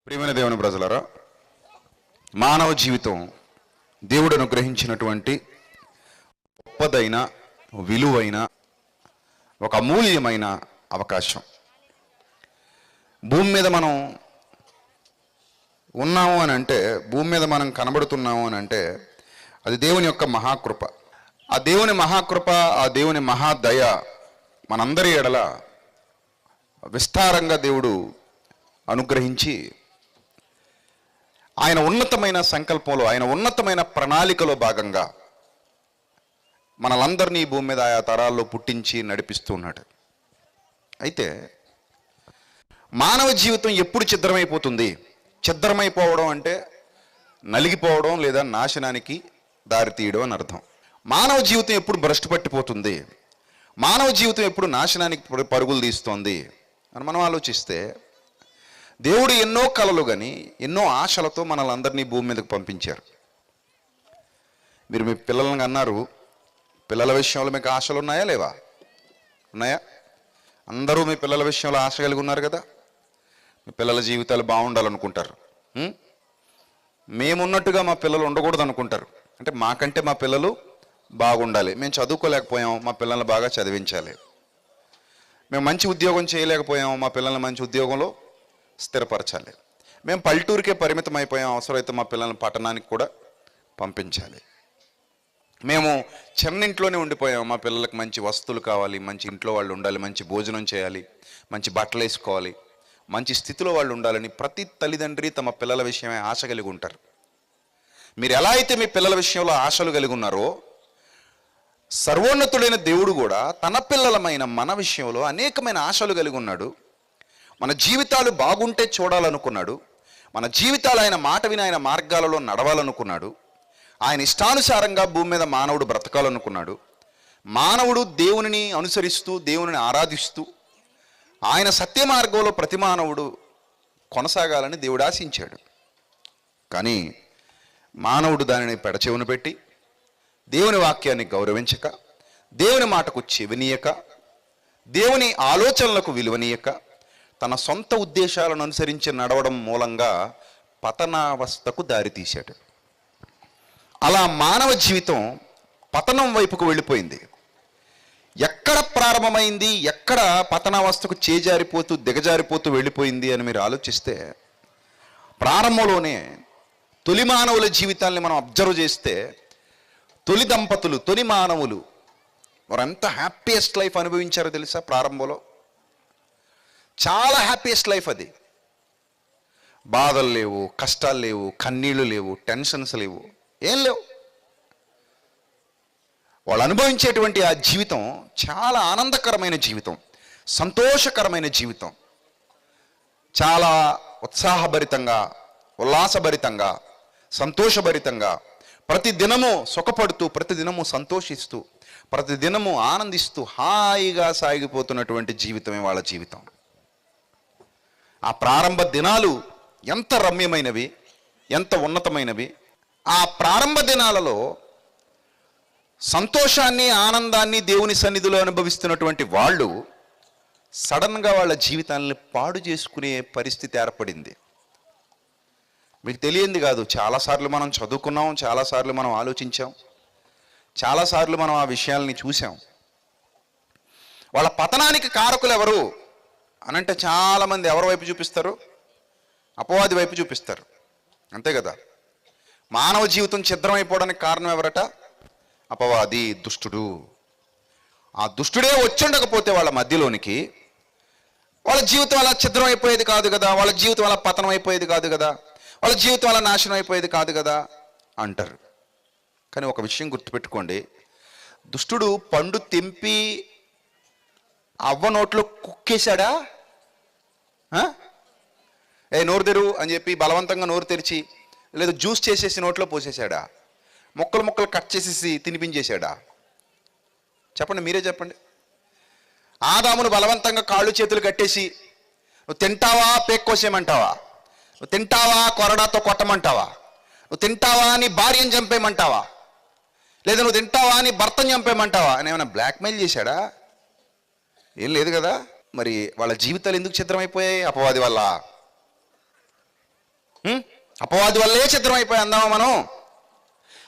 ప్రియమైన దేవుని ప్రజలారా, మానవ జీవితం దేవుడు అనుగ్రహించినటువంటి గొప్పదైన విలువైన ఒక అమూల్యమైన అవకాశం. భూమి మీద మనం ఉన్నాము అని అంటే, భూమి మీద మనం కనబడుతున్నాము అని అంటే అది దేవుని యొక్క మహాకృప. ఆ దేవుని మహాకృప, ఆ దేవుని మహాదయ మనందరి ఎడల విస్తారంగా దేవుడు అనుగ్రహించి ఆయన ఉన్నతమైన సంకల్పంలో, ఆయన ఉన్నతమైన ప్రణాళికలో భాగంగా మనలందరినీ ఈ భూమి మీద ఆయా తరాల్లో పుట్టించి నడిపిస్తూ ఉన్నాడు. అయితే మానవ జీవితం ఎప్పుడు ఛిద్రమైపోతుంది? ఛిద్రమైపోవడం అంటే నలిగిపోవడం లేదా నాశనానికి దారితీయడం అని అర్థం. మానవ జీవితం ఎప్పుడు భ్రష్టు పట్టిపోతుంది, మానవ జీవితం ఎప్పుడు నాశనానికి పరుగులు తీస్తోంది అని మనం ఆలోచిస్తే, దేవుడు ఎన్నో కలలు కానీ ఎన్నో ఆశలతో మనల్ని భూమి మీదకి పంపించారు. మీరు మీ పిల్లలను అన్నారు, పిల్లల విషయంలో మీకు ఆశలు ఉన్నాయా లేవా? ఉన్నాయా? అందరూ మీ పిల్లల విషయంలో ఆశ కలిగి ఉన్నారు కదా. మీ పిల్లల జీవితాలు బాగుండాలనుకుంటారు. మేమున్నట్టుగా మా పిల్లలు ఉండకూడదు అనుకుంటారు. అంటే మాకంటే మా పిల్లలు బాగుండాలి, మేము చదువుకోలేకపోయాం, మా పిల్లల్ని బాగా చదివించాలి. మేము మంచి ఉద్యోగం చేయలేకపోయాం, మా పిల్లల్ని మంచి ఉద్యోగంలో స్థిరపరచాలి. మేము పల్లెటూరికే పరిమితం అయిపోయాం, అవసరమైతే మా పిల్లల్ని పట్టణానికి కూడా పంపించాలి. మేము చిన్నింట్లోనే ఉండిపోయాం, మా పిల్లలకు మంచి వస్తువులు కావాలి, మంచి ఇంట్లో వాళ్ళు ఉండాలి, మంచి భోజనం చేయాలి, మంచి బట్టలు వేసుకోవాలి, మంచి స్థితిలో వాళ్ళు ఉండాలని ప్రతి తల్లిదండ్రి తమ పిల్లల విషయమే ఆశ కలిగి ఉంటారు. మీరు ఎలా అయితే మీ పిల్లల విషయంలో ఆశలు కలిగి ఉన్నారో, సర్వోన్నతుడైన దేవుడు కూడా తన పిల్లలమైన మన విషయంలో అనేకమైన ఆశలు కలిగి ఉన్నాడు. మన జీవితాలు బాగుంటే చూడాలనుకున్నాడు, మన జీవితాలు ఆయన మాట విని ఆయన మార్గాలలో నడవాలనుకున్నాడు, ఆయన ఇష్టానుసారంగా భూమి మీద మానవుడు బ్రతకాలనుకున్నాడు. మానవుడు దేవునిని అనుసరిస్తూ దేవునిని ఆరాధిస్తూ ఆయన సత్య మార్గంలో ప్రతి మానవుడు కొనసాగాలని దేవుడు ఆశించాడు. కానీ మానవుడు దానిని పెడచెవును పెట్టి దేవుని వాక్యాన్ని గౌరవించక, దేవుని మాటకు చెవినీయక, దేవుని ఆలోచనలకు విలువనీయక, తన సొంత ఉద్దేశాలను అనుసరించి నడవడం మూలంగా పతనావస్థకు దారితీశాడు. అలా మానవ జీవితం పతనం వైపుకు వెళ్ళిపోయింది. ఎక్కడ ప్రారంభమైంది, ఎక్కడ పతనావస్థకు చేజారిపోతూ దిగజారిపోతూ వెళ్ళిపోయింది అని మీరు ఆలోచిస్తే, ప్రారంభంలోనే తొలి మానవుల జీవితాన్ని మనం అబ్జర్వ్ చేస్తే, తొలి దంపతులు, తొలి మానవులు వారు ఎంత హ్యాపీయెస్ట్ లైఫ్ అనుభవించారో తెలుసా? ప్రారంభంలో చాలా హ్యాపీయెస్ట్ లైఫ్ అది. బాధలు లేవు, కష్టాలు లేవు, కన్నీళ్లు లేవు, టెన్షన్స్ లేవు, ఏం లేవు. వాళ్ళు అనుభవించేటువంటి ఆ జీవితం చాలా ఆనందకరమైన జీవితం, సంతోషకరమైన జీవితం, చాలా ఉత్సాహభరితంగా, ఉల్లాసభరితంగా, సంతోషభరితంగా, ప్రతి దినము సుఖపడుతూ, ప్రతి దినము సంతోషిస్తూ, ప్రతి దినము ఆనందిస్తూ హాయిగా సాగిపోతున్నటువంటి జీవితమే వాళ్ళ జీవితం. ఆ ప్రారంభ దినాలు ఎంత రమ్యమైనవి, ఎంత ఉన్నతమైనవి. ఆ ప్రారంభ దినాలలో సంతోషాన్ని, ఆనందాన్ని దేవుని సన్నిధిలో అనుభవిస్తున్నటువంటి వాళ్ళు సడన్గా వాళ్ళ జీవితాన్ని పాడు చేసుకునే పరిస్థితి ఏర్పడింది. మీకు తెలియంది కాదు, చాలాసార్లు మనం చదువుకున్నాం, చాలాసార్లు మనం ఆలోచించాం, చాలాసార్లు మనం ఆ విషయాల్ని చూసాం. వాళ్ళ పతనానికి కారకులు ఎవరు అనంటే చాలామంది ఎవరి వైపు చూపిస్తారు? అపవాది వైపు చూపిస్తారు. అంతే కదా. మానవ జీవితం ఛిద్రమైపోవడానికి కారణం ఎవరట? అపవాది, దుష్టుడు. ఆ దుష్టుడే వచ్చుండకపోతే వాళ్ళ మధ్యలోనికి వాళ్ళ జీవితం అలా ఛిద్రం అయిపోయేది కాదు కదా, వాళ్ళ జీవితం అలా పతనం అయిపోయేది కాదు కదా, వాళ్ళ జీవితం అలా నాశనం అయిపోయేది కాదు కదా అంటారు. కానీ ఒక విషయం గుర్తుపెట్టుకోండి, దుష్టుడు పండు తెంపి అవ్వ నోట్లో కుక్కేశాడా? నోరు తెరు అని చెప్పి బలవంతంగా నోరు తెరిచి, లేదా జ్యూస్ చేసేసి నోట్లో పోసేశాడా? ముక్కలు ముక్కలు కట్ చేసేసి తినిపించేశాడా? చెప్పండి, మీరే చెప్పండి. ఆదామును బలవంతంగా కాళ్ళు చేతులు కట్టేసి, నువ్వు తింటావా పేక్కోసేయమంటావా, నువ్వు తింటావా కొరడాతో కొట్టమంటావా, నువ్వు తింటావా అని భార్యను చంపేయమంటావా, లేదా నువ్వు తింటావా అని భర్తను చంపేయమంటావా అని ఏమైనా బ్లాక్మెయిల్ చేశాడా? ఏం లేదు కదా. మరి వాళ్ళ జీవితాలు ఎందుకు ఛిద్రమైపోయాయి? అపవాది వల్ల. అపవాది వల్లే ఛిద్రం అయిపోయి అందామా మనం?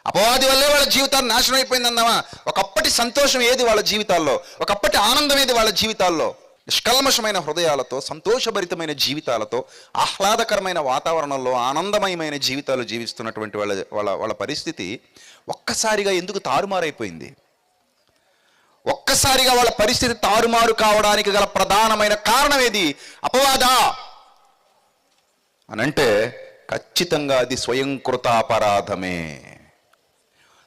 అపవాది వల్లే వాళ్ళ జీవితాలు నాశనం అయిపోయింది అందామా? ఒకప్పటి సంతోషం ఏది వాళ్ళ జీవితాల్లో? ఒకప్పటి ఆనందం ఏది వాళ్ళ జీవితాల్లో? నిష్కల్మషమైన హృదయాలతో, సంతోషభరితమైన జీవితాలతో, ఆహ్లాదకరమైన వాతావరణంలో ఆనందమయమైన జీవితాలు జీవిస్తున్నటువంటి వాళ్ళ వాళ్ళ వాళ్ళ పరిస్థితి ఒక్కసారిగా ఎందుకు తారుమారైపోయింది? ఒక్కసారిగా వాళ్ళ పరిస్థితి తారుమారు కావడానికి గల ప్రధానమైన కారణం ఏది? అపవాదా అనంటే ఖచ్చితంగా అది స్వయంకృతాపరాధమే.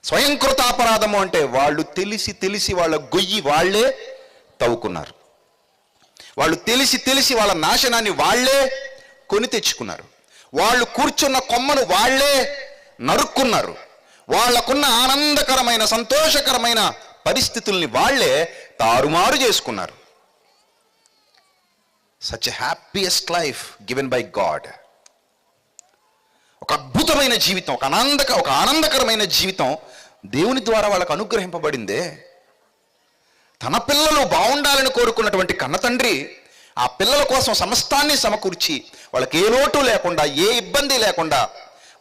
స్వయంకృతాపరాధము అంటే వాళ్ళు తెలిసి వాళ్ళ గొయ్యి వాళ్ళే తవ్వుకున్నారు. వాళ్ళు తెలిసి వాళ్ళ నాశనాన్ని వాళ్ళే కొని తెచ్చుకున్నారు. వాళ్ళు కూర్చున్న కొమ్మను వాళ్ళే నరుక్కున్నారు. వాళ్లకున్న ఆనందకరమైన, సంతోషకరమైన పరిస్థితుల్ని వాళ్ళే తారుమారు చేసుకున్నారు. Such a happiest life given by God. ఒక అద్భుతమైన జీవితం, ఒక ఆనందకరమైన జీవితం దేవుని ద్వారా వాళ్ళకు అనుగ్రహింపబడిందే. తన పిల్లలు బాగుండాలని కోరుకున్నటువంటి కన్నతండ్రి ఆ పిల్లల కోసం సమస్తాన్ని సమకూర్చి వాళ్ళకి ఏ లోటు లేకుండా, ఏ ఇబ్బంది లేకుండా,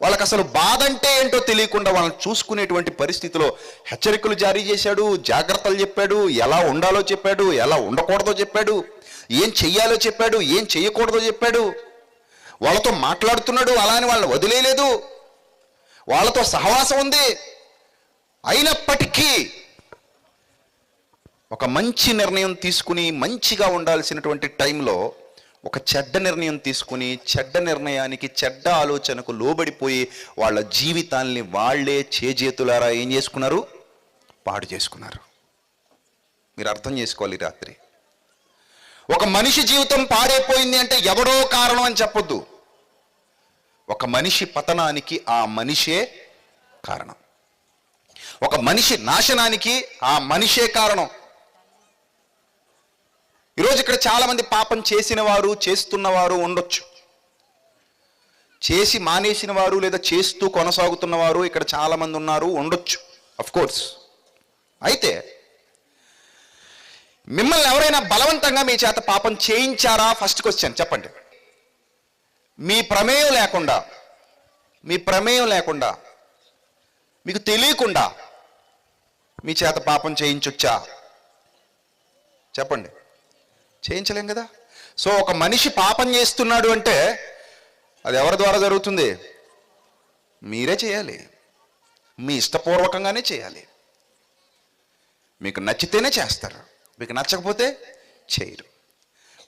వాళ్ళకి అసలు బాధ అంటే ఏంటో తెలియకుండా వాళ్ళని చూసుకునేటువంటి పరిస్థితిలో హెచ్చరికలు జారీ చేశాడు, జాగ్రత్తలు చెప్పాడు, ఎలా ఉండాలో చెప్పాడు, ఎలా ఉండకూడదో చెప్పాడు, ఏం చెయ్యాలో చెప్పాడు, ఏం చెయ్యకూడదో చెప్పాడు. వాళ్ళతో మాట్లాడుతున్నాడు, అలానే వాళ్ళని వదిలేయలేదు, వాళ్ళతో సహవాసం ఉంది. అయినప్పటికీ ఒక మంచి నిర్ణయం తీసుకుని, మంచిగా ఉండాల్సినటువంటి టైంలో ఒక చెడ్డ నిర్ణయం తీసుకుని, చెడ్డ నిర్ణయానికి, చెడ్డ ఆలోచనకు లోబడిపోయి వాళ్ళ జీవితాల్ని వాళ్ళే చేజేతులారా ఏం చేసుకున్నారు? పాడు చేసుకున్నారు. మీరు అర్థం చేసుకోవాలి. రాత్రి ఒక మనిషి జీవితం పాడైపోయింది అంటే ఎవడో కారణం అని చెప్పొద్దు. ఒక మనిషి పతనానికి ఆ మనిషే కారణం. ఒక మనిషి నాశనానికి ఆ మనిషే కారణం. ఈరోజు ఇక్కడ చాలామంది పాపం చేసిన వారు, చేస్తున్నవారు ఉండొచ్చు. చేసి మానేసిన వారు లేదా చేస్తూ కొనసాగుతున్నవారు ఇక్కడ చాలామంది ఉన్నారు, ఉండొచ్చు, అఫ్ కోర్స్. అయితే మిమ్మల్ని ఎవరైనా బలవంతంగా మీ చేత పాపం చేయించారా? ఫస్ట్ క్వశ్చన్ చెప్పండి. మీ ప్రమేయం లేకుండా మీకు తెలియకుండా మీ చేత పాపం చేయించొచ్చా? చెప్పండి. చేయించలేం కదా. సో ఒక మనిషి పాపం చేస్తున్నాడు అంటే అది ఎవరి ద్వారా జరుగుతుంది? మీరే చేయాలి. మీ ఇష్టపూర్వకంగానే చేయాలి. మీకు నచ్చితేనే చేస్తారు, మీకు నచ్చకపోతే చేయరు.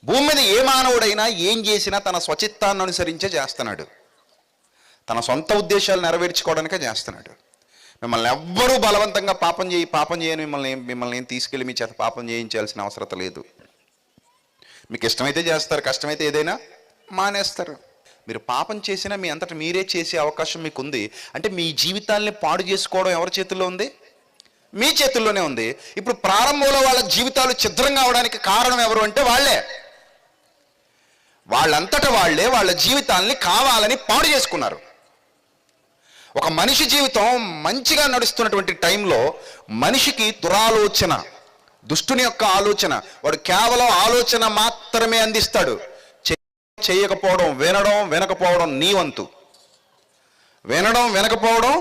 భూమి మీద ఏ మానవుడైనా ఏం చేసినా తన స్వచిత్తాన్ని అనుసరించే చేస్తున్నాడు. తన సొంత ఉద్దేశాలు నెరవేర్చుకోవడానికే చేస్తున్నాడు. మిమ్మల్ని ఎవ్వరూ బలవంతంగా పాపం చేయని మిమ్మల్ని ఏం తీసుకెళ్ళి మీ చేత పాపం చేయించాల్సిన అవసరం లేదు. మీకు ఇష్టమైతే చేస్తారు, కష్టమైతే ఏదైనా మానేస్తారు. మీరు పాపం చేసినా మీ అంతటా మీరే చేసే అవకాశం మీకు ఉంది. అంటే మీ జీవితాల్ని పాడు చేసుకోవడం ఎవరి చేతుల్లో ఉంది? మీ చేతుల్లోనే ఉంది. ఇప్పుడు ప్రారంభంలో వాళ్ళ జీవితాలు ఛిద్రంగా అవడానికి కారణం ఎవరు అంటే వాళ్ళంతటా వాళ్ళే వాళ్ళ జీవితాల్ని కావాలని పాడు చేసుకున్నారు. ఒక మనిషి జీవితం మంచిగా నడుస్తున్నటువంటి టైంలో మనిషికి దురాలోచన, దుష్టుని యొక్క ఆలోచన, వాడు కేవలం ఆలోచన మాత్రమే అందిస్తాడు. చేయకపోవడం, వినకపోవడం నీ వంతు. వినకపోవడం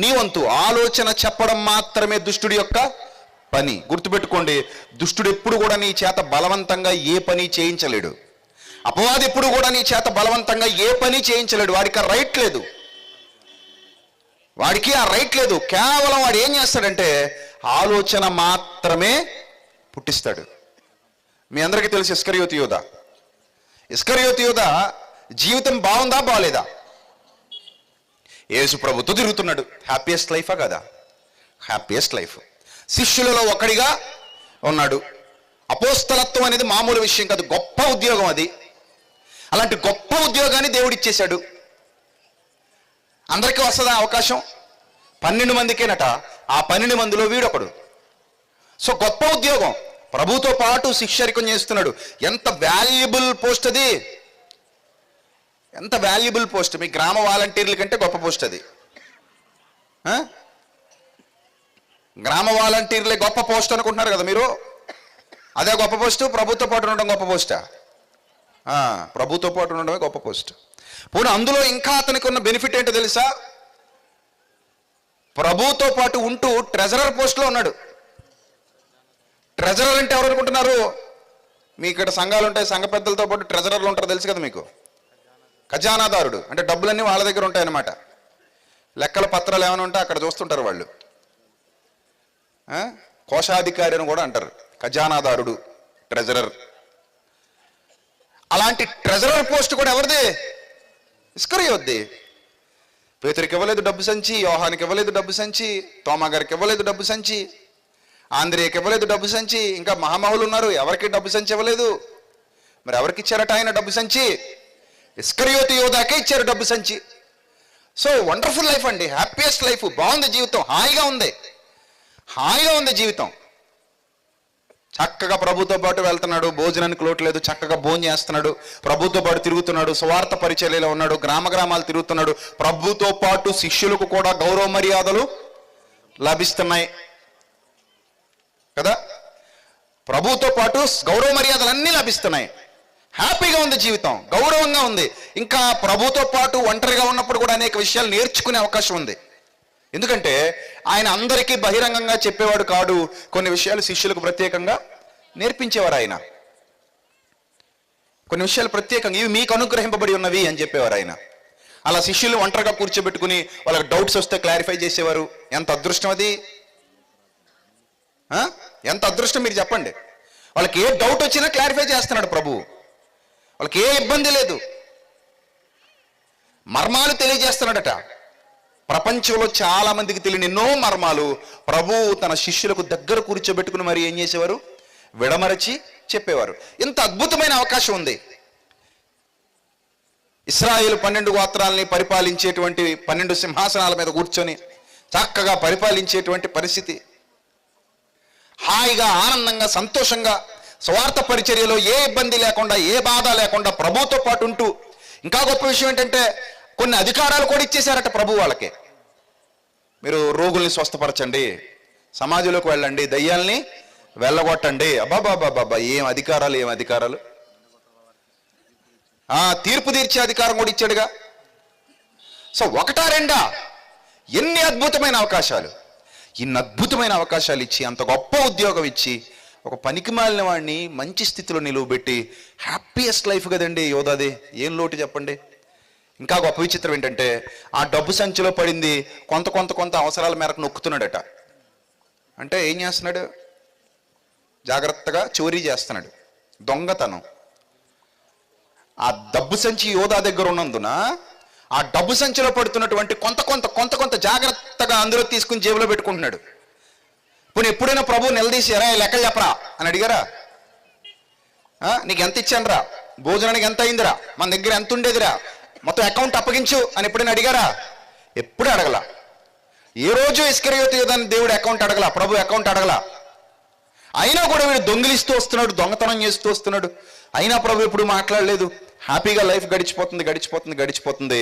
నీ వంతు. ఆలోచన చెప్పడం మాత్రమే దుష్టుడి యొక్క పని. గుర్తుపెట్టుకోండి, దుష్టుడు ఎప్పుడు కూడా నీ చేత బలవంతంగా ఏ పని చేయించలేడు. అపవాది ఎప్పుడు కూడా నీ చేత బలవంతంగా ఏ పని చేయించలేడు. వాడికి ఆ రైట్ లేదు. కేవలం వాడు ఏం చేస్తాడంటే ఆలోచన మాత్రమే పుట్టిస్తాడు. మీ అందరికీ తెలుసు ఇస్కరియోతు యూదా జీవితం బాగుందా బాగలేదా? యేసు ప్రభుతో తిరుగుతున్నాడు. హ్యాపీయెస్ట్ లైఫా కదా? Happiest life. శిష్యులలో ఒకడిగా ఉన్నాడు. అపోస్తలత్వం అనేది మామూలు విషయం కాదు, గొప్ప ఉద్యోగం అది. అలాంటి గొప్ప ఉద్యోగాన్ని దేవుడు ఇచ్చేశాడు. అందరికీ వస్తుందా అవకాశం? 12 మందికేనట. ఆ 12 మందిలో వీడొకడు. సో గొప్ప ఉద్యోగం, ప్రభుతో పాటు శిష్యరికం చేస్తున్నాడు. ఎంత వాల్యుబుల్ పోస్ట్ అది! ఎంత వాల్యుబుల్ పోస్ట్! మీ గ్రామ వాలంటీర్ల కంటే గొప్ప పోస్ట్ అది. గ్రామ వాలంటీర్లే గొప్ప పోస్ట్ అనుకుంటున్నారు కదా మీరు. అదే గొప్ప పోస్టు? ప్రభుత్వ పాటు ఉండడం గొప్ప పోస్టా? ప్రభుత్వ పాటు ఉండడమే గొప్ప పోస్ట్. పోనీ అందులో ఇంకా అతనికి ఉన్న బెనిఫిట్ ఏంటో తెలుసా? ప్రభుతో పాటు ఉంటూ ట్రెజరర్ పోస్ట్లో ఉన్నాడు. ట్రెజరర్ అంటే ఎవరు అనుకుంటున్నారు? మీ ఇక్కడ సంఘాలు ఉంటాయి, సంఘ పెద్దలతో పాటు ట్రెజరర్లు ఉంటారు, తెలుసు కదా మీకు. ఖజానాదారుడు అంటే డబ్బులన్నీ వాళ్ళ దగ్గర ఉంటాయన్నమాట. లెక్కల పత్రాలు ఏమైనా ఉంటే అక్కడ చూస్తుంటారు వాళ్ళు. కోశాధికారి అని కూడా అంటారు, ఖజానాదారుడు, ట్రెజరర్. అలాంటి ట్రెజరర్ పోస్ట్ కూడా ఎవరిది? ఇస్కరియోత్ది. పేతురికి ఇవ్వలేదు డబ్బు సంచి, యోహానికి ఇవ్వలేదు డబ్బు సంచి, తోమా గారికి ఇవ్వలేదు డబ్బు సంచి, ఆంద్రియకి ఇవ్వలేదు డబ్బు సంచి, ఇంకా మహామహులు ఉన్నారు, ఎవరికి డబ్బు సంచి ఇవ్వలేదు. మరి ఎవరికి ఇచ్చారట ఆయన డబ్బు సంచి? ఇస్కరియోతు యోధాకే ఇచ్చారు డబ్బు సంచి. సో వండర్ఫుల్ లైఫ్ అండి, హ్యాపీయెస్ట్ లైఫ్. బాగుంది జీవితం, హాయిగా ఉంది జీవితం. చక్కగా ప్రభుతో పాటు వెళ్తున్నాడు, భోజనానికి లోటు లేదు, చక్కగా భోజనం చేస్తున్నాడు, ప్రభుతో పాటు తిరుగుతున్నాడు, సువార్త పరిచర్యలో ఉన్నాడు, గ్రామాలు తిరుగుతున్నాడు. ప్రభుతో పాటు శిష్యులకు కూడా గౌరవ మర్యాదలు లభిస్తున్నాయి కదా. ప్రభుతో పాటు గౌరవ మర్యాదలు అన్నీ లభిస్తున్నాయి. హ్యాపీగా ఉంది జీవితం, గౌరవంగా ఉంది. ఇంకా ప్రభుతో పాటు ఒంటరిగా ఉన్నప్పుడు కూడా అనేక విషయాలు నేర్చుకునే అవకాశం ఉంది. ఎందుకంటే ఆయన అందరికీ బహిరంగంగా చెప్పేవాడు కాదు, కొన్ని విషయాలు శిష్యులకు ప్రత్యేకంగా నేర్పించేవారు. ఆయన కొన్ని విషయాలు ప్రత్యేకంగా ఇవి మీకు అనుగ్రహింపబడి ఉన్నవి అని చెప్పేవారు ఆయన. అలా శిష్యులు ఒంటరిగా కూర్చోబెట్టుకుని వాళ్ళకి డౌట్స్ వస్తే క్లారిఫై చేసేవారు. ఎంత అదృష్టం అది! ఎంత అదృష్టం మీరు చెప్పండి. వాళ్ళకి ఏ డౌట్ వచ్చినా క్లారిఫై చేస్తున్నాడు ప్రభువు. వాళ్ళకి ఏ ఇబ్బంది లేదు, మర్మాలు తెలియజేస్తున్నాడట. ప్రపంచంలో చాలా మందికి తెలియని ఎన్నో మర్మాలు ప్రభువు తన శిష్యులకు దగ్గర కూర్చోబెట్టుకుని మరి ఏం చేసేవారు? విడమరచి చెప్పేవారు. ఇంత అద్భుతమైన అవకాశం ఉంది. ఇశ్రాయేలు 12 గోత్రాలని పరిపాలించేటువంటి 12 సింహాసనాల మీద కూర్చొని చక్కగా పరిపాలించేటువంటి పరిస్థితి. హాయిగా, ఆనందంగా, సంతోషంగా స్వార్థ పరిచర్యలో ఏ ఇబ్బంది లేకుండా, ఏ బాధ లేకుండా ప్రభుతో పాటు ఉంటూ, ఇంకా గొప్ప విషయం ఏంటంటే కొన్ని అధికారాలు కూడా ఇచ్చేశారట ప్రభు వాళ్ళకి. మీరు రోగుల్ని స్వస్థపరచండి, సమాజంలోకి వెళ్ళండి, దయ్యాల్ని వెళ్ళగొట్టండి. అబ్బాబాబాబా, ఏం అధికారాలు! తీర్పు తీర్చే అధికారం కూడా ఇచ్చాడుగా. సో ఒకటా రెండా, ఎన్ని అద్భుతమైన అవకాశాలు! ఇన్ని అద్భుతమైన అవకాశాలు ఇచ్చి, అంత గొప్ప ఉద్యోగం ఇచ్చి, ఒక పనికిమాలిన వాడిని మంచి స్థితిలో నిలువబెట్టి హ్యాపీయెస్ట్ లైఫ్ కదండి యోధాది. ఏం లోటు చెప్పండి. ఇంకా గొప్ప విచిత్రం ఏంటంటే ఆ డబ్బు సంచిలో పడింది కొంత అవసరాల మేరకు నొక్కుతున్నాడట. అంటే ఏం చేస్తున్నాడు? జాగ్రత్తగా చోరీ చేస్తున్నాడు, దొంగతనం. ఆ డబ్బు సంచి యోధా దగ్గర ఉన్నందున ఆ డబ్బు సంచిలో పడుతున్నటువంటి కొంత జాగ్రత్తగా అందులో తీసుకుని జేబులో పెట్టుకుంటున్నాడు. ఇప్పుడు ఎప్పుడైనా ప్రభు నిలదీసారా, లెక్కలు చెప్పరా అని అడిగారా? నీకు ఎంత ఇచ్చానురా, భోజనానికి ఎంత అయిందిరా, మన దగ్గర ఎంత ఉండేదిరా, మొత్తం అకౌంట్ అప్పగించు అని ఎప్పుడైనా అడిగారా? ఎప్పుడూ అడగల. ఏ రోజు ఇస్కరియోతు యోధాని దేవుడు అకౌంట్ అడగల, ప్రభు అకౌంట్ అడగల. అయినా కూడా వీడు దొంగిలిస్తూ వస్తున్నాడు, దొంగతనం చేస్తూ వస్తున్నాడు. అయినా ప్రభు ఎప్పుడు మాట్లాడలేదు. హ్యాపీగా లైఫ్ గడిచిపోతుంది.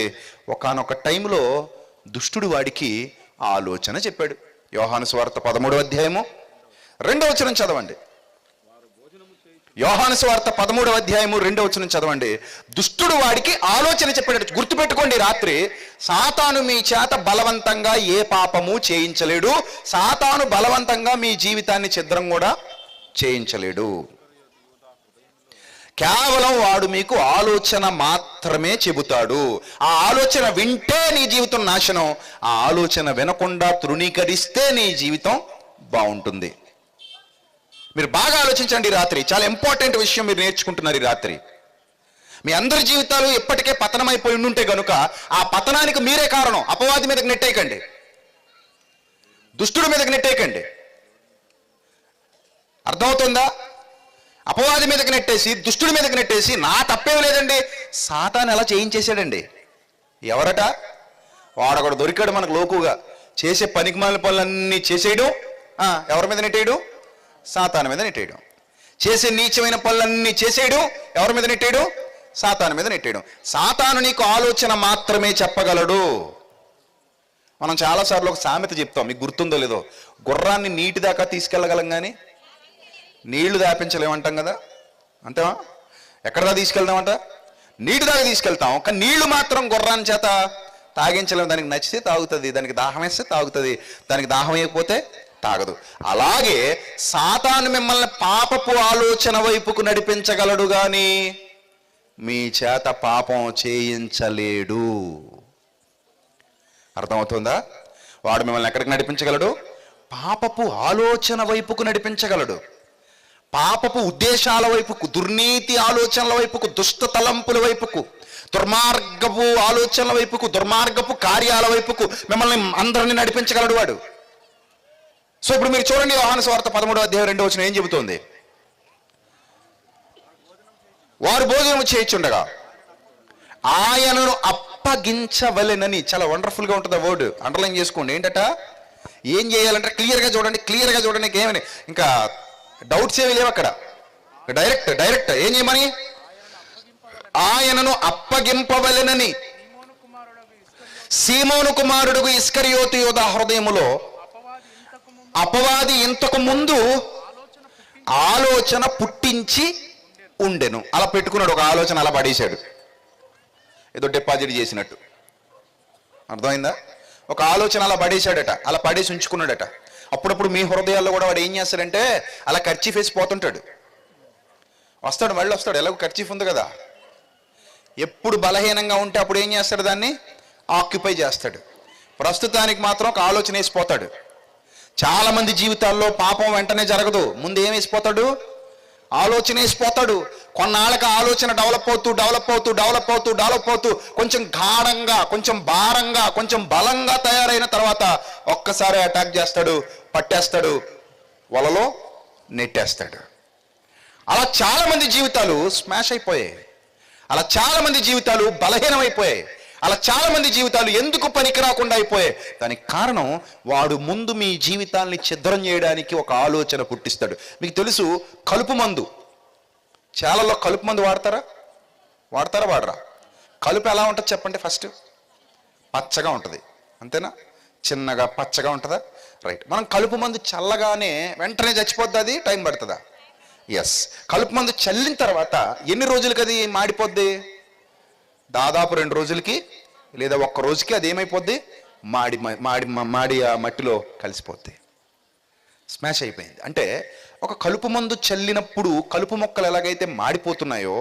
ఒకానొక టైంలో దుష్టుడు వాడికి ఆలోచన చెప్పాడు. యోహాను సువార్త 13వ అధ్యాయము 2వ వచనం చదవండి. యోహాను సువార్త 13వ అధ్యాయము 2వ వచనం చదవండి. దుష్టుడు వాడికి ఆలోచన చెప్పాడు. గుర్తుపెట్టుకోండి, రాత్రి సాతాను మీ చేత బలవంతంగా ఏ పాపము చేయించలేడు. సాతాను బలవంతంగా మీ జీవితాన్ని ఛిద్రం కూడా చేయించలేడు. కేవలం వాడు మీకు ఆలోచన మాత్రమే చెబుతాడు. ఆ ఆలోచన వింటే నీ జీవితం నాశనం, ఆ ఆలోచన వినకుండా తృణీకరిస్తే నీ జీవితం బాగుంటుంది. మీరు బాగా ఆలోచించండి. రాత్రి చాలా ఇంపార్టెంట్ విషయం మీరు నేర్చుకుంటున్నారు ఈ రాత్రి. మీ అందరి జీవితాలు ఇప్పటికే పతనమైపోయి ఉంటే కనుక ఆ పతనానికి మీరే కారణం. అపవాది మీదకి నెట్టేయకండి, దుష్టుడి మీదకి నెట్టేయకండి. అర్థమవుతుందా? అపవాది మీదకి నెట్టేసి, దుష్టుడి మీదకి నెట్టేసి నా తప్పేం లేదండి, సాతాను ఎలా చేయించేశాడండి. ఎవరట? వాడొకడు దొరికాడు మనకు లోకుగా. చేసే పనికిమాలిన పనులన్నీ చేసేయడం, ఎవరి మీద నెట్టేయడం? సాతాను మీద నెట్టేయడం. చేసే నీచమైన పనులన్నీ చేసేయడం, ఎవరి మీద నెట్టేయడం? సాతాను మీద నెట్టేయడం. సాతాను నీకు ఆలోచన మాత్రమే చెప్పగలడు. మనం చాలాసార్లు ఒక సామెత చెప్తాం, మీకు గుర్తుందో లేదో. గుర్రాన్ని నీటి దాకా తీసుకెళ్ళగలం కానీ నీళ్లు దాపించలేమంటాం కదా. అంతేవా? ఎక్కడదా తీసుకెళ్దామంట? నీటి దాకా తీసుకెళ్తాం, కానీ నీళ్లు మాత్రం గుర్రాన్ని చేత తాగించలేము. దానికి నచ్చితే తాగుతుంది, దానికి దాహం వేస్తే తాగుతుంది, దానికి దాహం వేయకపోతే తాగదు. అలాగే సాతాను మిమ్మల్ని పాపపు ఆలోచన వైపుకు నడిపించగలడు గాని మీ చేత పాపం చేయించలేడు. అర్థమవుతుందా? వాడు మిమ్మల్ని ఎక్కడికి నడిపించగలడు? పాపపు ఆలోచన వైపుకు నడిపించగలడు. పాపపు ఉద్దేశాల వైపుకు, దుర్నీతి ఆలోచనల వైపుకు, దుష్ట తలంపుల వైపుకు, దుర్మార్గపు ఆలోచనల వైపుకు, దుర్మార్గపు కార్యాల వైపుకు మిమ్మల్ని అందరినీ నడిపించగలడు వాడు. సో ఇప్పుడు మీరు చూడండి, యోహాను సువార్త 13:2 ఏం చెబుతోంది? వారు భోజనం చేయించుండగా ఆయనను అప్పగించవలెనని. చాలా వండర్ఫుల్గా ఉంటుంది ఆ వర్డ్, అండర్లైన్ చేసుకోండి. ఏంటట? ఏం చేయాలంటే క్లియర్గా చూడండి. ఏమని ఇంకా డౌట్స్ ఏమి లేవు అక్కడ. డైరెక్ట్ ఏం చేయమని? ఆయనను అప్పగింపవలెనని సీమోను కుమారుడు ఇస్కరియోతు యోధ హృదయములో అపవాది ఇంతకు ముందు ఆలోచన పుట్టించి ఉండెను. అలా పెట్టుకున్నాడు ఒక ఆలోచన, అలా పడేశాడు, ఏదో డిపాజిట్ చేసినట్టు. అర్థమైందా? ఒక ఆలోచన అలా పడేశాడట, అలా పడేసి ఉంచుకున్నాడట. అప్పుడప్పుడు మీ హృదయాల్లో కూడా వాడు ఏం చేస్తాడంటే అలా ఖర్చీఫ్ వేసి పోతుంటాడు. వస్తాడు, మళ్ళీ వస్తాడు, ఎలాగో ఖర్చీఫ్ ఉంది కదా. ఎప్పుడు బలహీనంగా ఉంటే అప్పుడు ఏం చేస్తాడు? దాన్ని ఆక్యుపై చేస్తాడు. ప్రస్తుతానికి మాత్రం ఒక ఆలోచన వేసిపోతాడు. చాలా మంది జీవితాల్లో పాపం వెంటనే జరగదు, ముందు ఏం వేసిపోతాడు? ఆలోచన వేసిపోతాడు. కొన్నాళ్ళకి ఆలోచన డెవలప్ అవుతూ కొంచెం గాఢంగా, కొంచెం భారంగా, కొంచెం బలంగా తయారైన తర్వాత ఒక్కసారి అటాక్ చేస్తాడు, పట్టేస్తాడు, వలలో నెట్టేస్తాడు. అలా చాలా మంది జీవితాలు స్మాష్ అయిపోయాయి. అలా చాలా మంది జీవితాలు బలహీనమైపోయాయి. అలా చాలా మంది జీవితాలు ఎందుకు పనికి రాకుండా అయిపోయాయి? దానికి కారణం వాడు ముందు మీ జీవితాల్ని ఛిద్రం చేయడానికి ఒక ఆలోచన పుట్టిస్తాడు. మీకు తెలుసు, కలుపు మందు, చాలలో కలుపు మందు వాడరా? కలుపు ఎలా ఉంటుంది చెప్పండి? ఫస్ట్ పచ్చగా ఉంటుంది, అంతేనా? చిన్నగా పచ్చగా ఉంటుందా? రైట్. మనం కలుపు మందు చల్లగానే వెంటనే చచ్చిపోద్ది, అది టైం పడుతుందా? ఎస్. కలుపు మందు చల్లిన తర్వాత ఎన్ని రోజులకి అది మాడిపోద్ది? దాదాపు 2 రోజులకి లేదా 1 రోజుకి అది ఏమైపోద్ది? మాడి ఆ మట్టిలో కలిసిపోద్ది, స్మాష్ అయిపోయింది. అంటే ఒక కలుపు మందు చల్లినప్పుడు కలుపు మొక్కలు ఎలాగైతే మాడిపోతున్నాయో,